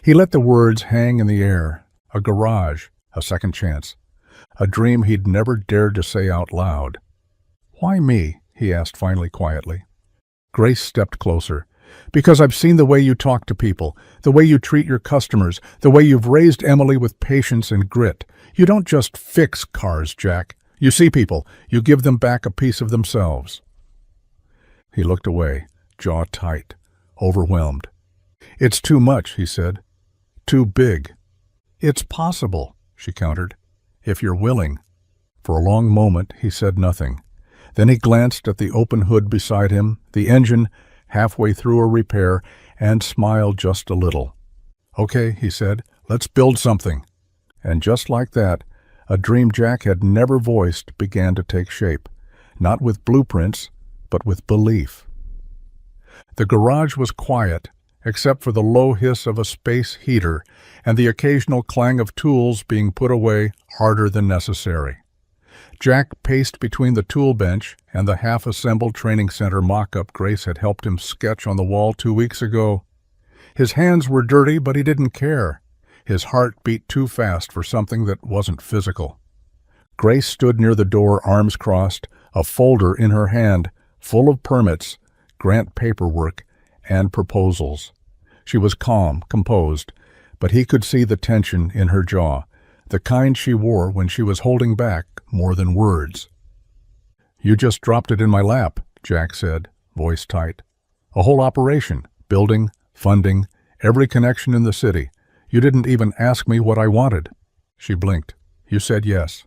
He let the words hang in the air. A garage, A second chance. A dream he'd never dared to say out loud. "Why me?" he asked finally quietly. Grace stepped closer. "Because I've seen the way you talk to people, the way you treat your customers, the way you've raised Emily with patience and grit. You don't just fix cars, Jack. You see people, you give them back a piece of themselves." He looked away, jaw tight, overwhelmed. "It's too much," he said. "Too big." "It's possible," she countered, "if you're willing." For a long moment he said nothing. Then he glanced at the open hood beside him, the engine halfway through a repair, and smiled just a little. "Okay," he said, "let's build something." And just like that, a dream Jack had never voiced began to take shape, not with blueprints, but with belief. The garage was quiet, except for the low hiss of a space heater and the occasional clang of tools being put away harder than necessary. Jack paced between the tool bench and the half-assembled training center mock-up Grace had helped him sketch on the wall 2 weeks ago. His hands were dirty, but he didn't care. His heart beat too fast for something that wasn't physical. Grace stood near the door, arms crossed, a folder in her hand, full of permits, grant paperwork, and proposals. She was calm, composed, but he could see the tension in her jaw, the kind she wore when she was holding back more than words. "You just dropped it in my lap," Jack said, voice tight. "A whole operation, building, funding, every connection in the city. You didn't even ask me what I wanted." She blinked. "You said yes."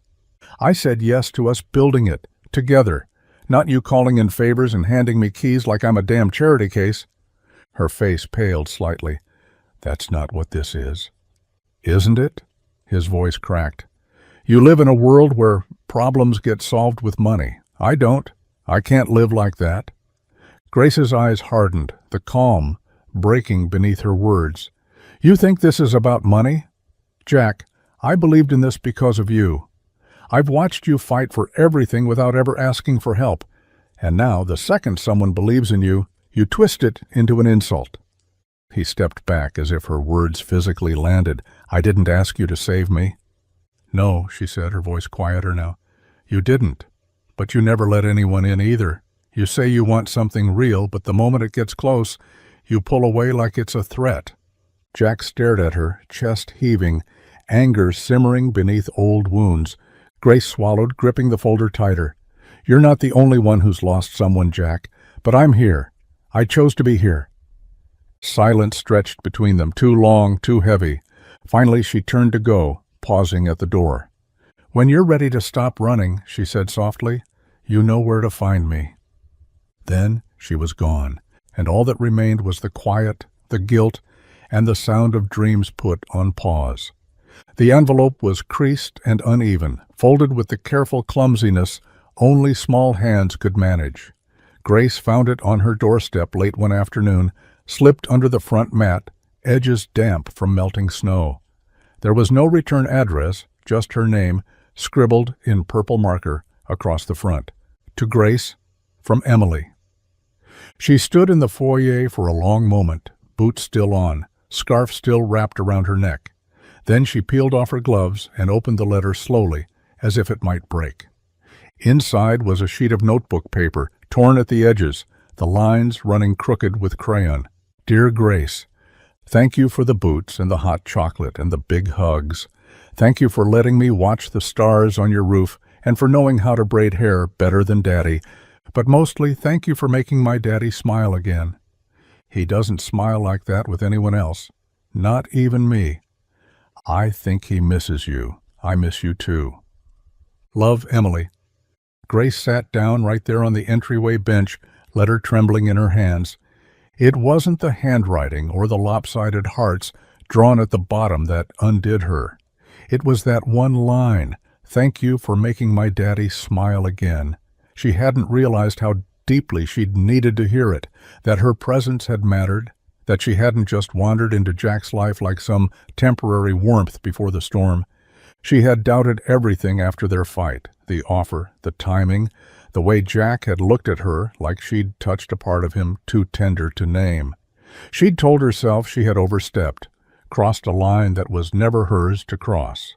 "I said yes to us building it, together, not you calling in favors and handing me keys like I'm a damn charity case." Her face paled slightly. "That's not what this is." "Isn't it?" His voice cracked. "You live in a world where problems get solved with money. I don't. I can't live like that." Grace's eyes hardened, the calm breaking beneath her words. "You think this is about money? Jack, I believed in this because of you. I've watched you fight for everything without ever asking for help. And now, the second someone believes in you, you twist it into an insult." He stepped back as if her words physically landed. "I didn't ask you to save me." "No," she said, her voice quieter now. "You didn't. But you never let anyone in either. You say you want something real, but the moment it gets close, you pull away like it's a threat." Jack stared at her, chest heaving, anger simmering beneath old wounds. Grace swallowed, gripping the folder tighter. "You're not the only one who's lost someone, Jack, but I'm here. I chose to be here." Silence stretched between them, too long, too heavy. Finally she turned to go, pausing at the door. "When you're ready to stop running," she said softly, "you know where to find me." Then she was gone, and all that remained was the quiet, the guilt, and the sound of dreams put on pause. The envelope was creased and uneven, folded with the careful clumsiness only small hands could manage. Grace found it on her doorstep late one afternoon, slipped under the front mat, edges damp from melting snow. There was no return address, just her name, scribbled in purple marker across the front. To Grace, from Emily. She stood in the foyer for a long moment, boots still on, scarf still wrapped around her neck. Then she peeled off her gloves and opened the letter slowly, as if it might break. Inside was a sheet of notebook paper, torn at the edges, the lines running crooked with crayon. "Dear Grace, thank you for the boots and the hot chocolate and the big hugs. Thank you for letting me watch the stars on your roof and for knowing how to braid hair better than Daddy. But mostly, thank you for making my Daddy smile again. He doesn't smile like that with anyone else, not even me. I think he misses you. I miss you too. Love, Emily." Grace sat down right there on the entryway bench, letter trembling in her hands. It wasn't the handwriting or the lopsided hearts drawn at the bottom that undid her. It was that one line, "Thank you for making my Daddy smile again." She hadn't realized how deeply she'd needed to hear it, that her presence had mattered, that she hadn't just wandered into Jack's life like some temporary warmth before the storm. She had doubted everything after their fight, the offer, the timing, the way Jack had looked at her like she'd touched a part of him too tender to name. She'd told herself she had overstepped, crossed a line that was never hers to cross.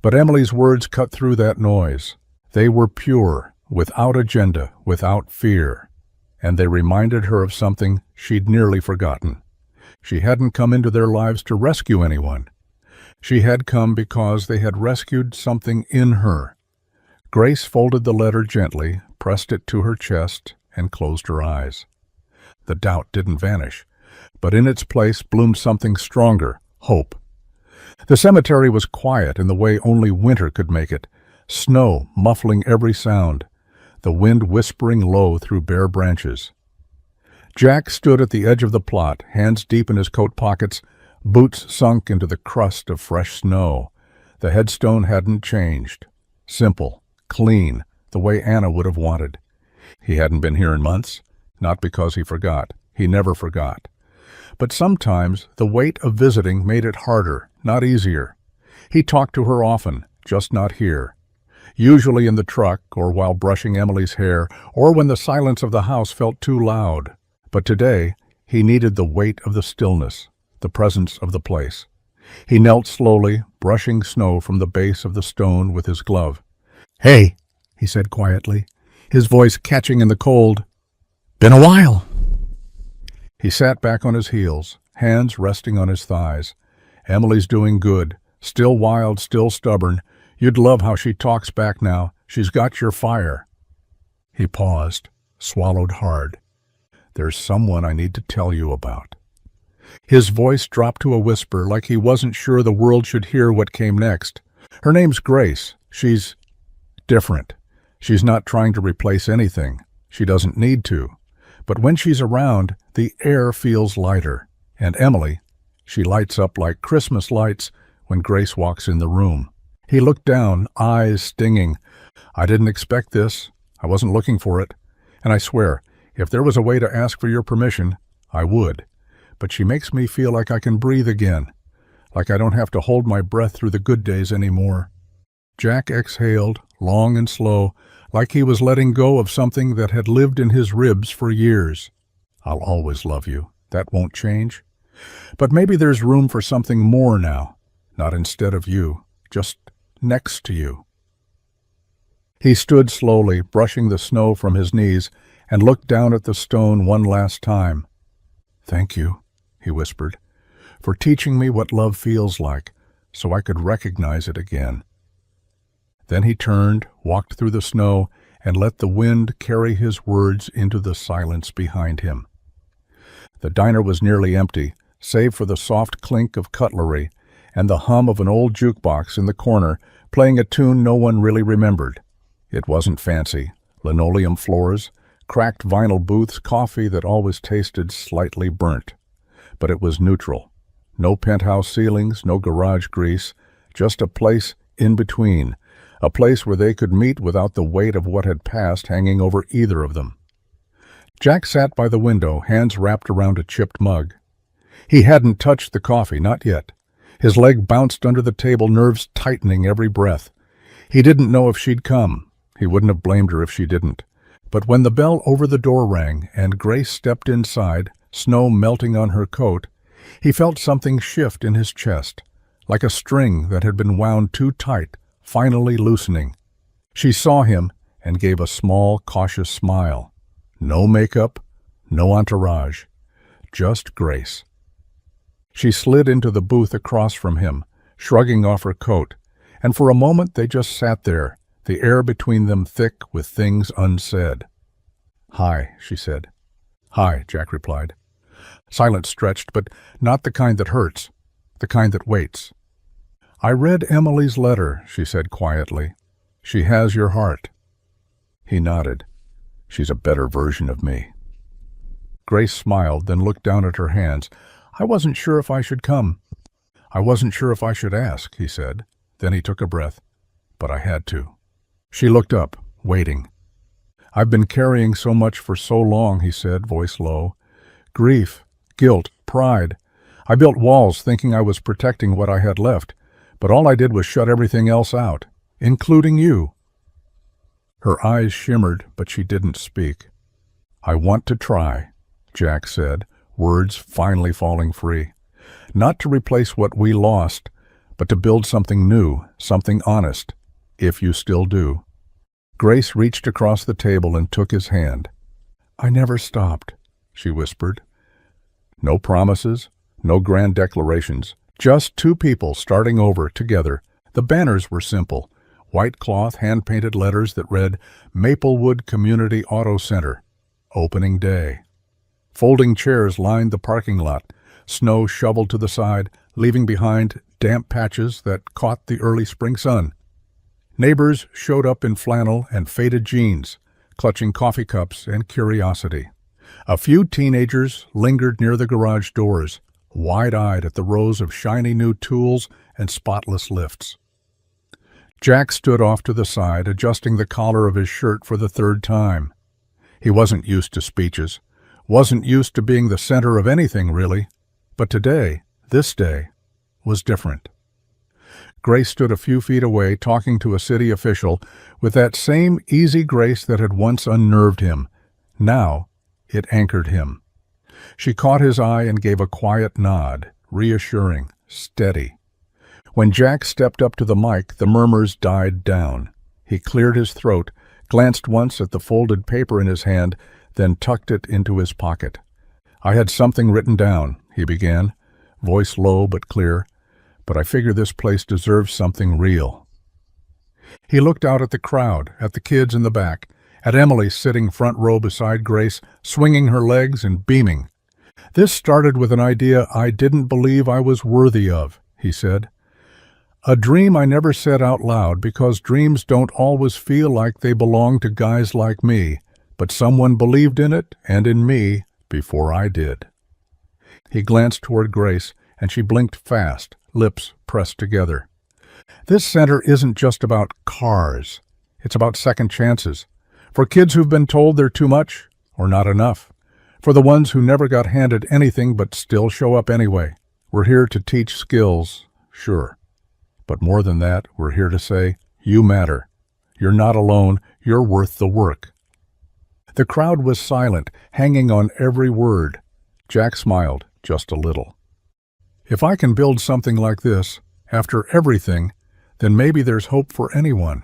But Emily's words cut through that noise. They were pure, without agenda, without fear. And they reminded her of something she'd nearly forgotten. She hadn't come into their lives to rescue anyone. She had come because they had rescued something in her. Grace folded the letter gently, pressed it to her chest, and closed her eyes. The doubt didn't vanish, but in its place bloomed something stronger, hope. The cemetery was quiet in the way only winter could make it, snow muffling every sound, the wind whispering low through bare branches. Jack stood at the edge of the plot, hands deep in his coat pockets, boots sunk into the crust of fresh snow. The headstone hadn't changed. Simple, clean, the way Anna would have wanted. He hadn't been here in months, not because he forgot. He never forgot. But sometimes the weight of visiting made it harder, not easier. He talked to her often, just not here. Usually in the truck, or while brushing Emily's hair, or when the silence of the house felt too loud. But today, he needed the weight of the stillness, the presence of the place. He knelt slowly, brushing snow from the base of the stone with his glove. "Hey," he said quietly, his voice catching in the cold. "Been a while." He sat back on his heels, hands resting on his thighs. Emily's doing good, still wild, still stubborn. You'd love how she talks back now. She's got your fire. He paused, swallowed hard. "There's someone I need to tell you about." His voice dropped to a whisper, like he wasn't sure the world should hear what came next. "Her name's Grace. She's different. She's not trying to replace anything. She doesn't need to. But when she's around, the air feels lighter. And Emily, she lights up like Christmas lights when Grace walks in the room." He looked down, eyes stinging. "I didn't expect this. I wasn't looking for it. And I swear, if there was a way to ask for your permission, I would. But she makes me feel like I can breathe again, like I don't have to hold my breath through the good days anymore." Jack exhaled, long and slow, like he was letting go of something that had lived in his ribs for years. "I'll always love you. That won't change. But maybe there's room for something more now. Not instead of you, just next to you." He stood slowly, brushing the snow from his knees, and looked down at the stone one last time. "Thank you," he whispered, "for teaching me what love feels like, so I could recognize it again." Then he turned, walked through the snow, and let the wind carry his words into the silence behind him. The diner was nearly empty, save for the soft clink of cutlery and the hum of an old jukebox in the corner playing a tune no one really remembered. It wasn't fancy. Linoleum floors, cracked vinyl booths, coffee that always tasted slightly burnt. But it was neutral. No penthouse ceilings, no garage grease, just a place in between, a place where they could meet without the weight of what had passed hanging over either of them. Jack sat by the window, hands wrapped around a chipped mug. He hadn't touched the coffee, not yet. His leg bounced under the table, nerves tightening every breath. He didn't know if she'd come. He wouldn't have blamed her if she didn't. But when the bell over the door rang and Grace stepped inside, snow melting on her coat, he felt something shift in his chest, like a string that had been wound too tight, finally loosening. She saw him and gave a small, cautious smile. No makeup, no entourage, just Grace. She slid into the booth across from him, shrugging off her coat, and for a moment they just sat there, the air between them thick with things unsaid. "Hi," she said. "Hi," Jack replied. Silence stretched, but not the kind that hurts, the kind that waits. "I read Emily's letter," she said quietly. "She has your heart." He nodded. "She's a better version of me." Grace smiled, then looked down at her hands. "I wasn't sure if I should come. I wasn't sure if I should ask," he said. Then he took a breath. "But I had to." She looked up, waiting. "I've been carrying so much for so long," he said, voice low. "Grief, guilt, pride. I built walls thinking I was protecting what I had left, but all I did was shut everything else out, including you." Her eyes shimmered, but she didn't speak. "I want to try," Jack said, words finally falling free. "Not to replace what we lost, but to build something new, something honest, if you still do. Grace reached across the table and took his hand. "I never stopped," she whispered. No promises, no grand declarations, just two people starting over together. The banners were simple, white cloth hand-painted letters that read Maplewood Community Auto Center, opening day. Folding chairs lined the parking lot, snow shoveled to the side, leaving behind damp patches that caught the early spring sun. Neighbors showed up in flannel and faded jeans, clutching coffee cups and curiosity. A few teenagers lingered near the garage doors, wide-eyed at the rows of shiny new tools and spotless lifts. Jack stood off to the side, adjusting the collar of his shirt for the third time. He wasn't used to speeches, wasn't used to being the center of anything, really. But today, this day, was different. Grace stood a few feet away, talking to a city official with that same easy grace that had once unnerved him. Now, it anchored him. She caught his eye and gave a quiet nod, reassuring, steady. When Jack stepped up to the mic, the murmurs died down. He cleared his throat, glanced once at the folded paper in his hand, then tucked it into his pocket. "I had something written down," he began, voice low but clear, "but I figure this place deserves something real." He looked out at the crowd, at the kids in the back, at Emily sitting front row beside Grace, swinging her legs and beaming. "This started with an idea I didn't believe I was worthy of," he said. "A dream I never said out loud because dreams don't always feel like they belong to guys like me, but someone believed in it and in me before I did." He glanced toward Grace, and she blinked fast, lips pressed together. "This center isn't just about cars. It's about second chances. For kids who've been told they're too much or not enough. For the ones who never got handed anything but still show up anyway. We're here to teach skills, sure. But more than that, we're here to say, you matter. You're not alone. You're worth the work." The crowd was silent, hanging on every word. Jack smiled, just a little. "If I can build something like this, after everything, then maybe there's hope for anyone."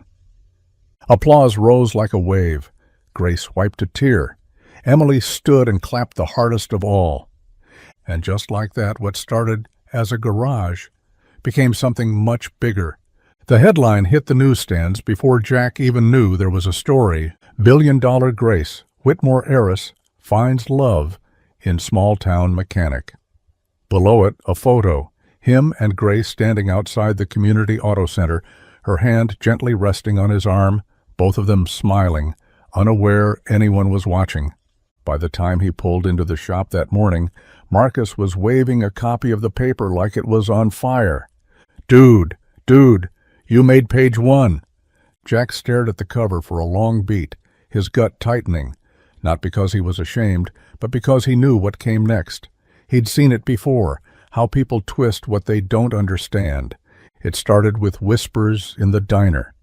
Applause rose like a wave. Grace wiped a tear. Emily stood and clapped the hardest of all. And just like that, what started as a garage became something much bigger. The headline hit the newsstands before Jack even knew there was a story. "Billion-Dollar Grace, Whitmore heiress, finds love in small-town mechanic." Below it, a photo, him and Grace standing outside the community auto center, her hand gently resting on his arm, both of them smiling, unaware anyone was watching. By the time he pulled into the shop that morning, Marcus was waving a copy of the paper like it was on fire. Dude, you made page 1. Jack stared at the cover for a long beat, his gut tightening, not because he was ashamed, but because he knew what came next. He'd seen it before, how people twist what they don't understand. It started with whispers in the diner.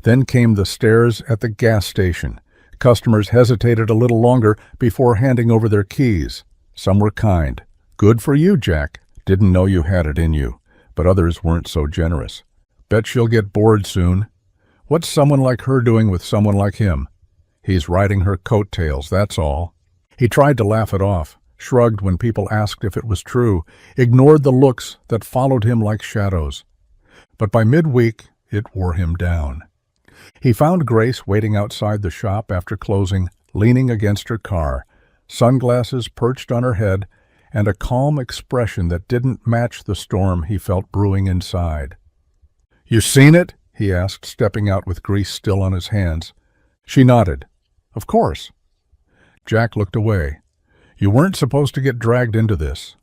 Then came the stares at the gas station. Customers hesitated a little longer before handing over their keys. Some were kind. "Good for you, Jack. Didn't know you had it in you." But others weren't so generous. "Bet she'll get bored soon. What's someone like her doing with someone like him? He's riding her coattails, that's all." He tried to laugh it off, shrugged when people asked if it was true, ignored the looks that followed him like shadows. But by midweek, it wore him down. He found Grace waiting outside the shop after closing, leaning against her car, sunglasses perched on her head, and a calm expression that didn't match the storm he felt brewing inside. "You seen it?" he asked, stepping out with grease still on his hands. She nodded. "Of course." Jack looked away. "You weren't supposed to get dragged into this."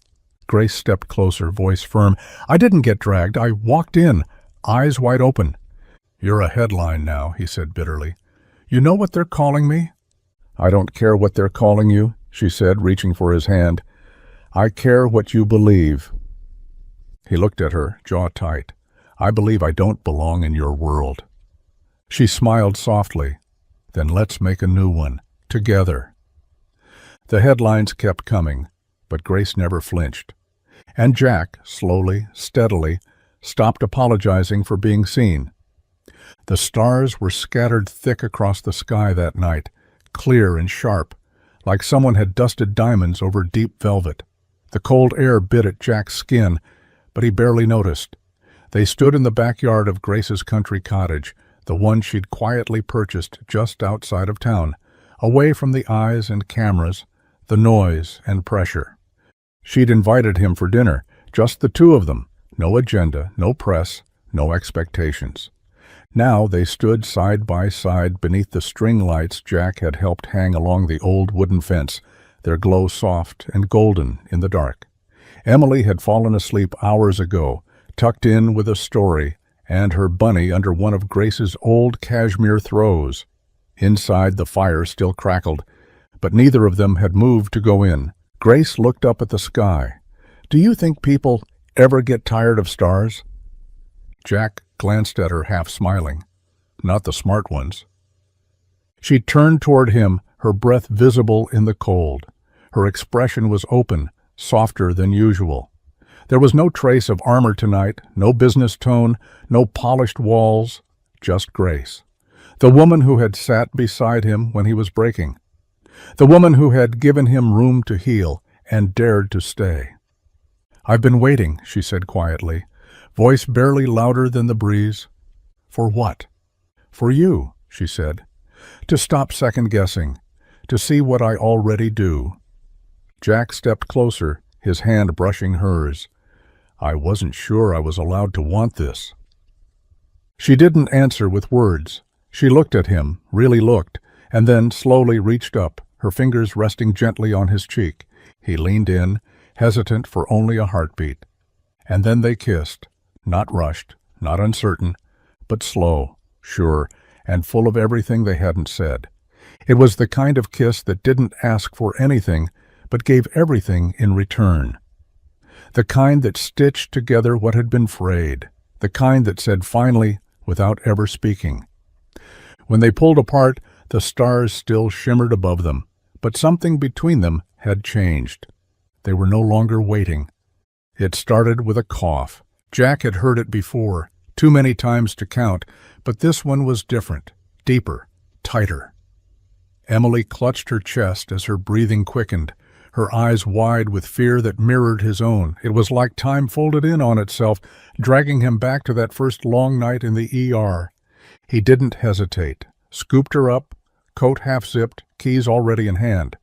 Grace stepped closer, voice firm. "I didn't get dragged. I walked in, eyes wide open." "You're a headline now," he said bitterly. "You know what they're calling me?" "I don't care what they're calling you," she said, reaching for his hand. "I care what you believe." He looked at her, jaw tight. "I believe I don't belong in your world." She smiled softly. "Then let's make a new one, together." The headlines kept coming, but Grace never flinched. And Jack, slowly, steadily, stopped apologizing for being seen. The stars were scattered thick across the sky that night, clear and sharp, like someone had dusted diamonds over deep velvet. The cold air bit at Jack's skin, but he barely noticed. They stood in the backyard of Grace's country cottage, the one she'd quietly purchased just outside of town, away from the eyes and cameras, the noise and pressure. She'd invited him for dinner, just the two of them, no agenda, no press, no expectations. Now they stood side by side beneath the string lights Jack had helped hang along the old wooden fence, their glow soft and golden in the dark. Emily had fallen asleep hours ago, tucked in with a story, and her bunny under one of Grace's old cashmere throws. Inside, the fire still crackled, but neither of them had moved to go in. Grace looked up at the sky. "Do you think people ever get tired of stars?" Jack glanced at her, half smiling. "Not the smart ones." She turned toward him, her breath visible in the cold. Her expression was open, softer than usual. There was no trace of armor tonight, no business tone, no polished walls, just Grace. The woman who had sat beside him when he was breaking. The woman who had given him room to heal and dared to stay. "I've been waiting," she said quietly, voice barely louder than the breeze. "For what?" "For you," she said. "To stop second-guessing, to see what I already do." Jack stepped closer, his hand brushing hers. "I wasn't sure I was allowed to want this." She didn't answer with words. She looked at him, really looked, and then slowly reached up, her fingers resting gently on his cheek. He leaned in, hesitant for only a heartbeat. And then they kissed, not rushed, not uncertain, but slow, sure, and full of everything they hadn't said. It was the kind of kiss that didn't ask for anything, but gave everything in return. The kind that stitched together what had been frayed. The kind that said finally, without ever speaking. When they pulled apart, the stars still shimmered above them, but something between them had changed. They were no longer waiting. It started with a cough. Jack had heard it before, too many times to count, but this one was different, deeper, tighter. Emily clutched her chest as her breathing quickened, her eyes wide with fear that mirrored his own. It was like time folded in on itself, dragging him back to that first long night in the ER. He didn't hesitate, scooped her up, coat half-zipped, keys already in hand.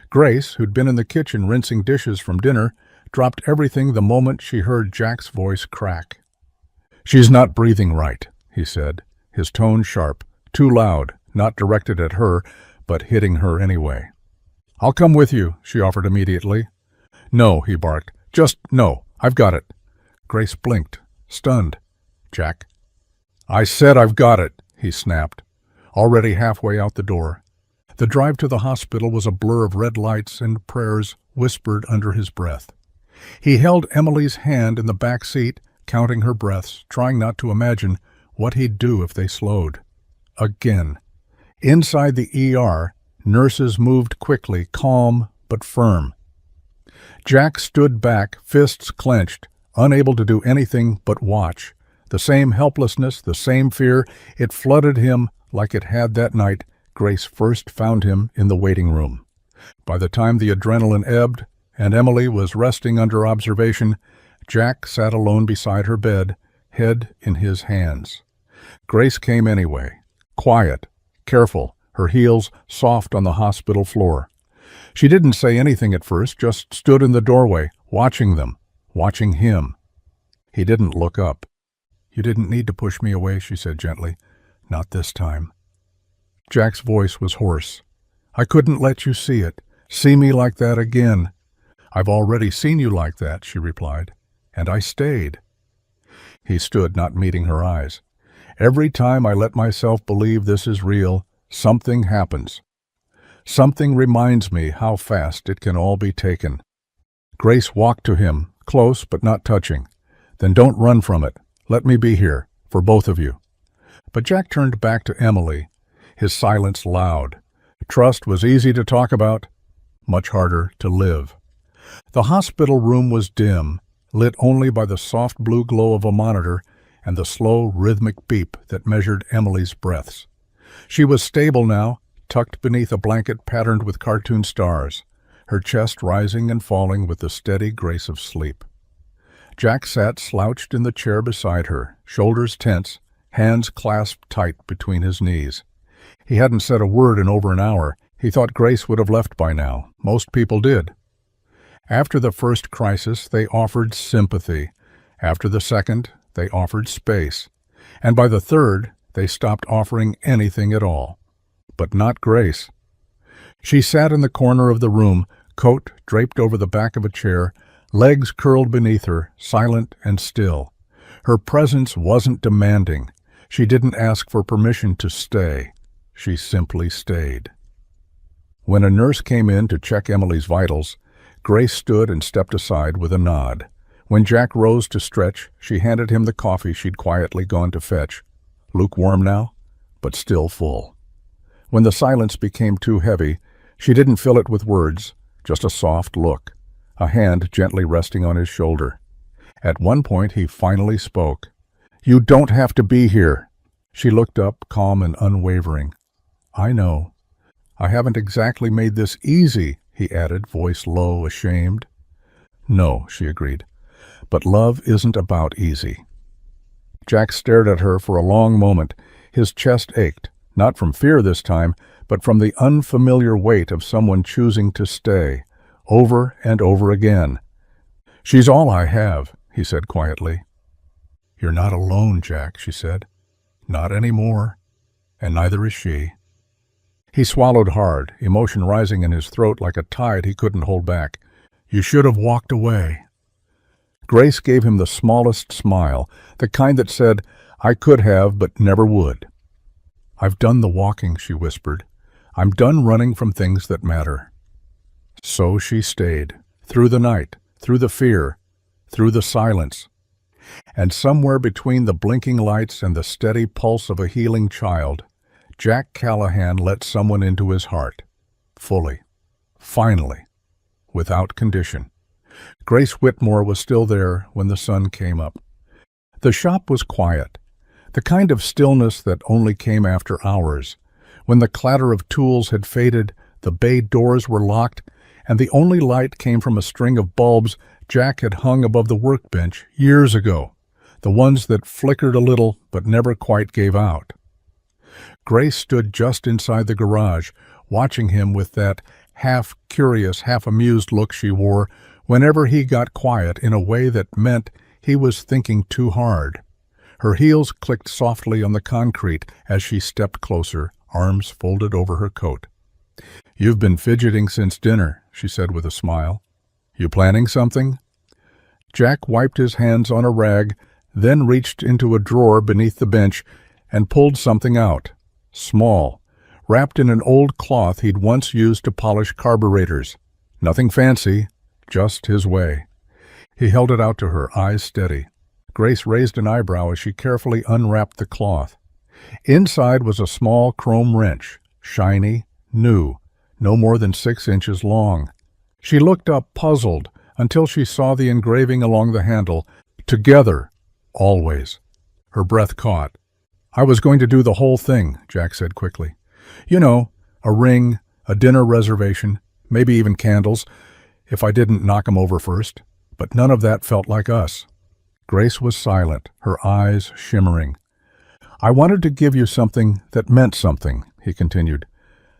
Grace, who'd been in the kitchen rinsing dishes from dinner, dropped everything the moment she heard Jack's voice crack. "She's not breathing right," he said, his tone sharp, too loud, not directed at her, but hitting her anyway. "I'll come with you," she offered immediately. "No," he barked. "Just no. I've got it." Grace blinked, stunned. "Jack." "I said I've got it," he snapped, already halfway out the door. The drive to the hospital was a blur of red lights and prayers whispered under his breath. He held Emily's hand in the back seat, counting her breaths, trying not to imagine what he'd do if they slowed. Again. Inside the ER, nurses moved quickly, calm but firm. Jack stood back, fists clenched, unable to do anything but watch. The same helplessness, the same fear, it flooded him like it had that night Grace first found him in the waiting room. By the time the adrenaline ebbed and Emily was resting under observation, Jack sat alone beside her bed, head in his hands. Grace came anyway, quiet, careful, her heels soft on the hospital floor. She didn't say anything at first, just stood in the doorway, watching them, watching him. He didn't look up. "You didn't need to push me away," she said gently. "Not this time." Jack's voice was hoarse. "I couldn't let you see me like that again." "I've already seen you like that," she replied, "and I stayed." He stood, not meeting her eyes. "Every time I let myself believe this is real, something happens. Something reminds me how fast it can all be taken." Grace walked to him, close but not touching. "Then don't run from it. Let me be here, for both of you." But Jack turned back to Emily, his silence loud. Trust was easy to talk about, much harder to live. The hospital room was dim, lit only by the soft blue glow of a monitor and the slow, rhythmic beep that measured Emily's breaths. She was stable now, tucked beneath a blanket patterned with cartoon stars, her chest rising and falling with the steady grace of sleep. Jack sat slouched in the chair beside her, shoulders tense, hands clasped tight between his knees. He hadn't said a word in over an hour. He thought Grace would have left by now. Most people did. After the first crisis, they offered sympathy. After the second, they offered space. And by the third, they stopped offering anything at all. But not Grace. She sat in the corner of the room, coat draped over the back of a chair, legs curled beneath her, silent and still. Her presence wasn't demanding. She didn't ask for permission to stay. She simply stayed. When a nurse came in to check Emily's vitals, Grace stood and stepped aside with a nod. When Jack rose to stretch, she handed him the coffee she'd quietly gone to fetch. Lukewarm now, but still full. When the silence became too heavy, she didn't fill it with words, just a soft look, a hand gently resting on his shoulder. At one point he finally spoke. "You don't have to be here." She looked up, calm and unwavering. "I know. I haven't exactly made this easy," he added, voice low, ashamed. "No," she agreed. "But love isn't about easy." Jack stared at her for a long moment. His chest ached, not from fear this time, but from the unfamiliar weight of someone choosing to stay, over and over again. "She's all I have," he said quietly. "You're not alone, Jack," she said. "Not anymore. And neither is she." He swallowed hard, emotion rising in his throat like a tide he couldn't hold back. "You should have walked away." Grace gave him the smallest smile, the kind that said, "I could have, but never would." "I've done the walking," she whispered. "I'm done running from things that matter." So she stayed, through the night, through the fear, through the silence. And somewhere between the blinking lights and the steady pulse of a healing child, Jack Callahan let someone into his heart, fully, finally, without condition. Grace Whitmore was still there when the sun came up. The shop was quiet, the kind of stillness that only came after hours, when the clatter of tools had faded, the bay doors were locked, and the only light came from a string of bulbs Jack had hung above the workbench years ago, the ones that flickered a little but never quite gave out. Grace stood just inside the garage, watching him with that half-curious, half-amused look she wore whenever he got quiet in a way that meant he was thinking too hard. Her heels clicked softly on the concrete as she stepped closer, arms folded over her coat. "You've been fidgeting since dinner," she said with a smile. "You planning something?" Jack wiped his hands on a rag, then reached into a drawer beneath the bench and pulled something out, small, wrapped in an old cloth he'd once used to polish carburetors. Nothing fancy, just his way. He held it out to her, eyes steady. Grace raised an eyebrow as she carefully unwrapped the cloth. Inside was a small chrome wrench, shiny, new, no more than 6 inches long. She looked up, puzzled, until she saw the engraving along the handle, "Together, always." Her breath caught. "I was going to do the whole thing," Jack said quickly. "You know, a ring, a dinner reservation, maybe even candles, if I didn't knock 'em over first. But none of that felt like us." Grace was silent, her eyes shimmering. "I wanted to give you something that meant something," he continued.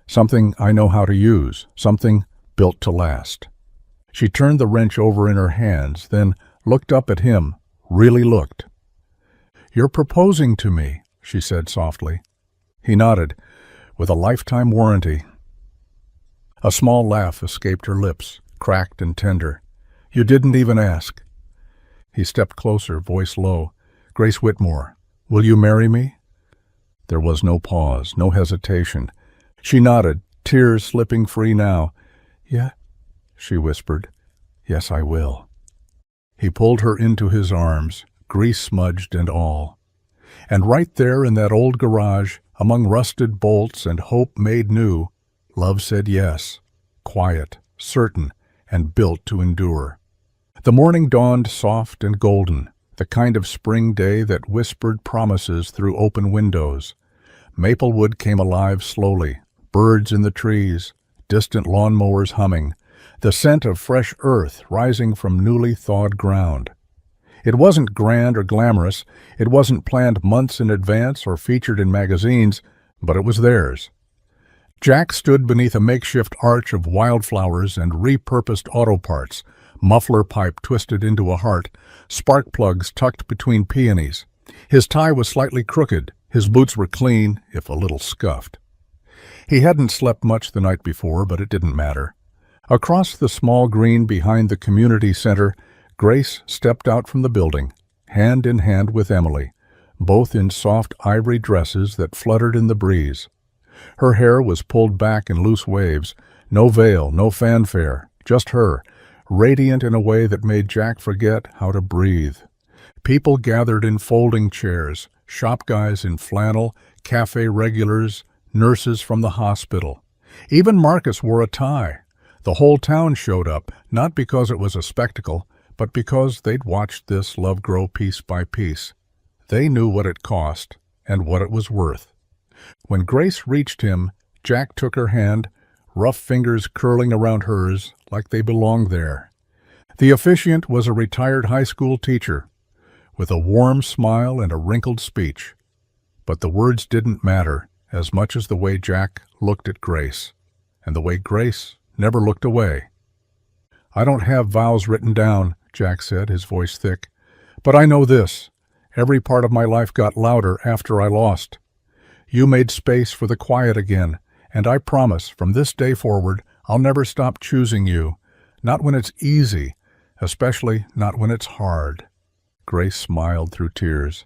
"Something I know how to use, something built to last." She turned the wrench over in her hands, then looked up at him, really looked. "You're proposing to me," she said softly. He nodded, "with a lifetime warranty." A small laugh escaped her lips, cracked and tender. "You didn't even ask." He stepped closer, voice low. "Grace Whitmore, will you marry me?" There was no pause, no hesitation. She nodded, tears slipping free now. "Yeah," she whispered. "Yes, I will." He pulled her into his arms, grease-smudged and all. And right there in that old garage, among rusted bolts and hope made new, love said yes, quiet, certain, and built to endure. The morning dawned soft and golden, the kind of spring day that whispered promises through open windows. Maplewood came alive slowly, birds in the trees, distant lawnmowers humming, the scent of fresh earth rising from newly thawed ground. It wasn't grand or glamorous, it wasn't planned months in advance or featured in magazines, but it was theirs. Jack stood beneath a makeshift arch of wildflowers and repurposed auto parts, muffler pipe twisted into a heart, spark plugs tucked between peonies. His tie was slightly crooked, his boots were clean, if a little scuffed. He hadn't slept much the night before, but it didn't matter. Across the small green behind the community center, Grace stepped out from the building, hand in hand with Emily, both in soft ivory dresses that fluttered in the breeze. Her hair was pulled back in loose waves, no veil, no fanfare, just her, radiant in a way that made Jack forget how to breathe. People gathered in folding chairs, shop guys in flannel, cafe regulars, nurses from the hospital. Even Marcus wore a tie. The whole town showed up, not because it was a spectacle, but because they'd watched this love grow piece by piece. They knew what it cost and what it was worth. When Grace reached him, Jack took her hand, rough fingers curling around hers like they belonged there. The officiant was a retired high school teacher, with a warm smile and a wrinkled speech. But the words didn't matter as much as the way Jack looked at Grace, and the way Grace never looked away. "I don't have vows written down," Jack said, his voice thick. "But I know this. Every part of my life got louder after I lost. You made space for the quiet again, and I promise from this day forward I'll never stop choosing you, not when it's easy, especially not when it's hard." Grace smiled through tears.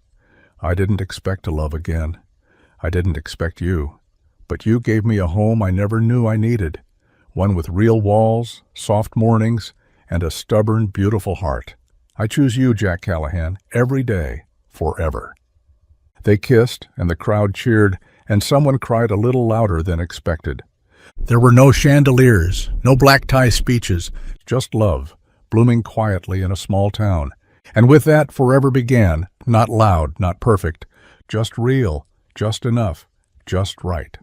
"I didn't expect to love again. I didn't expect you. But you gave me a home I never knew I needed, one with real walls, soft mornings, and a stubborn, beautiful heart. I choose you, Jack Callahan, every day, forever." They kissed, and the crowd cheered, and someone cried a little louder than expected. There were no chandeliers, no black tie speeches, just love, blooming quietly in a small town. And with that forever began, not loud, not perfect, just real, just enough, just right.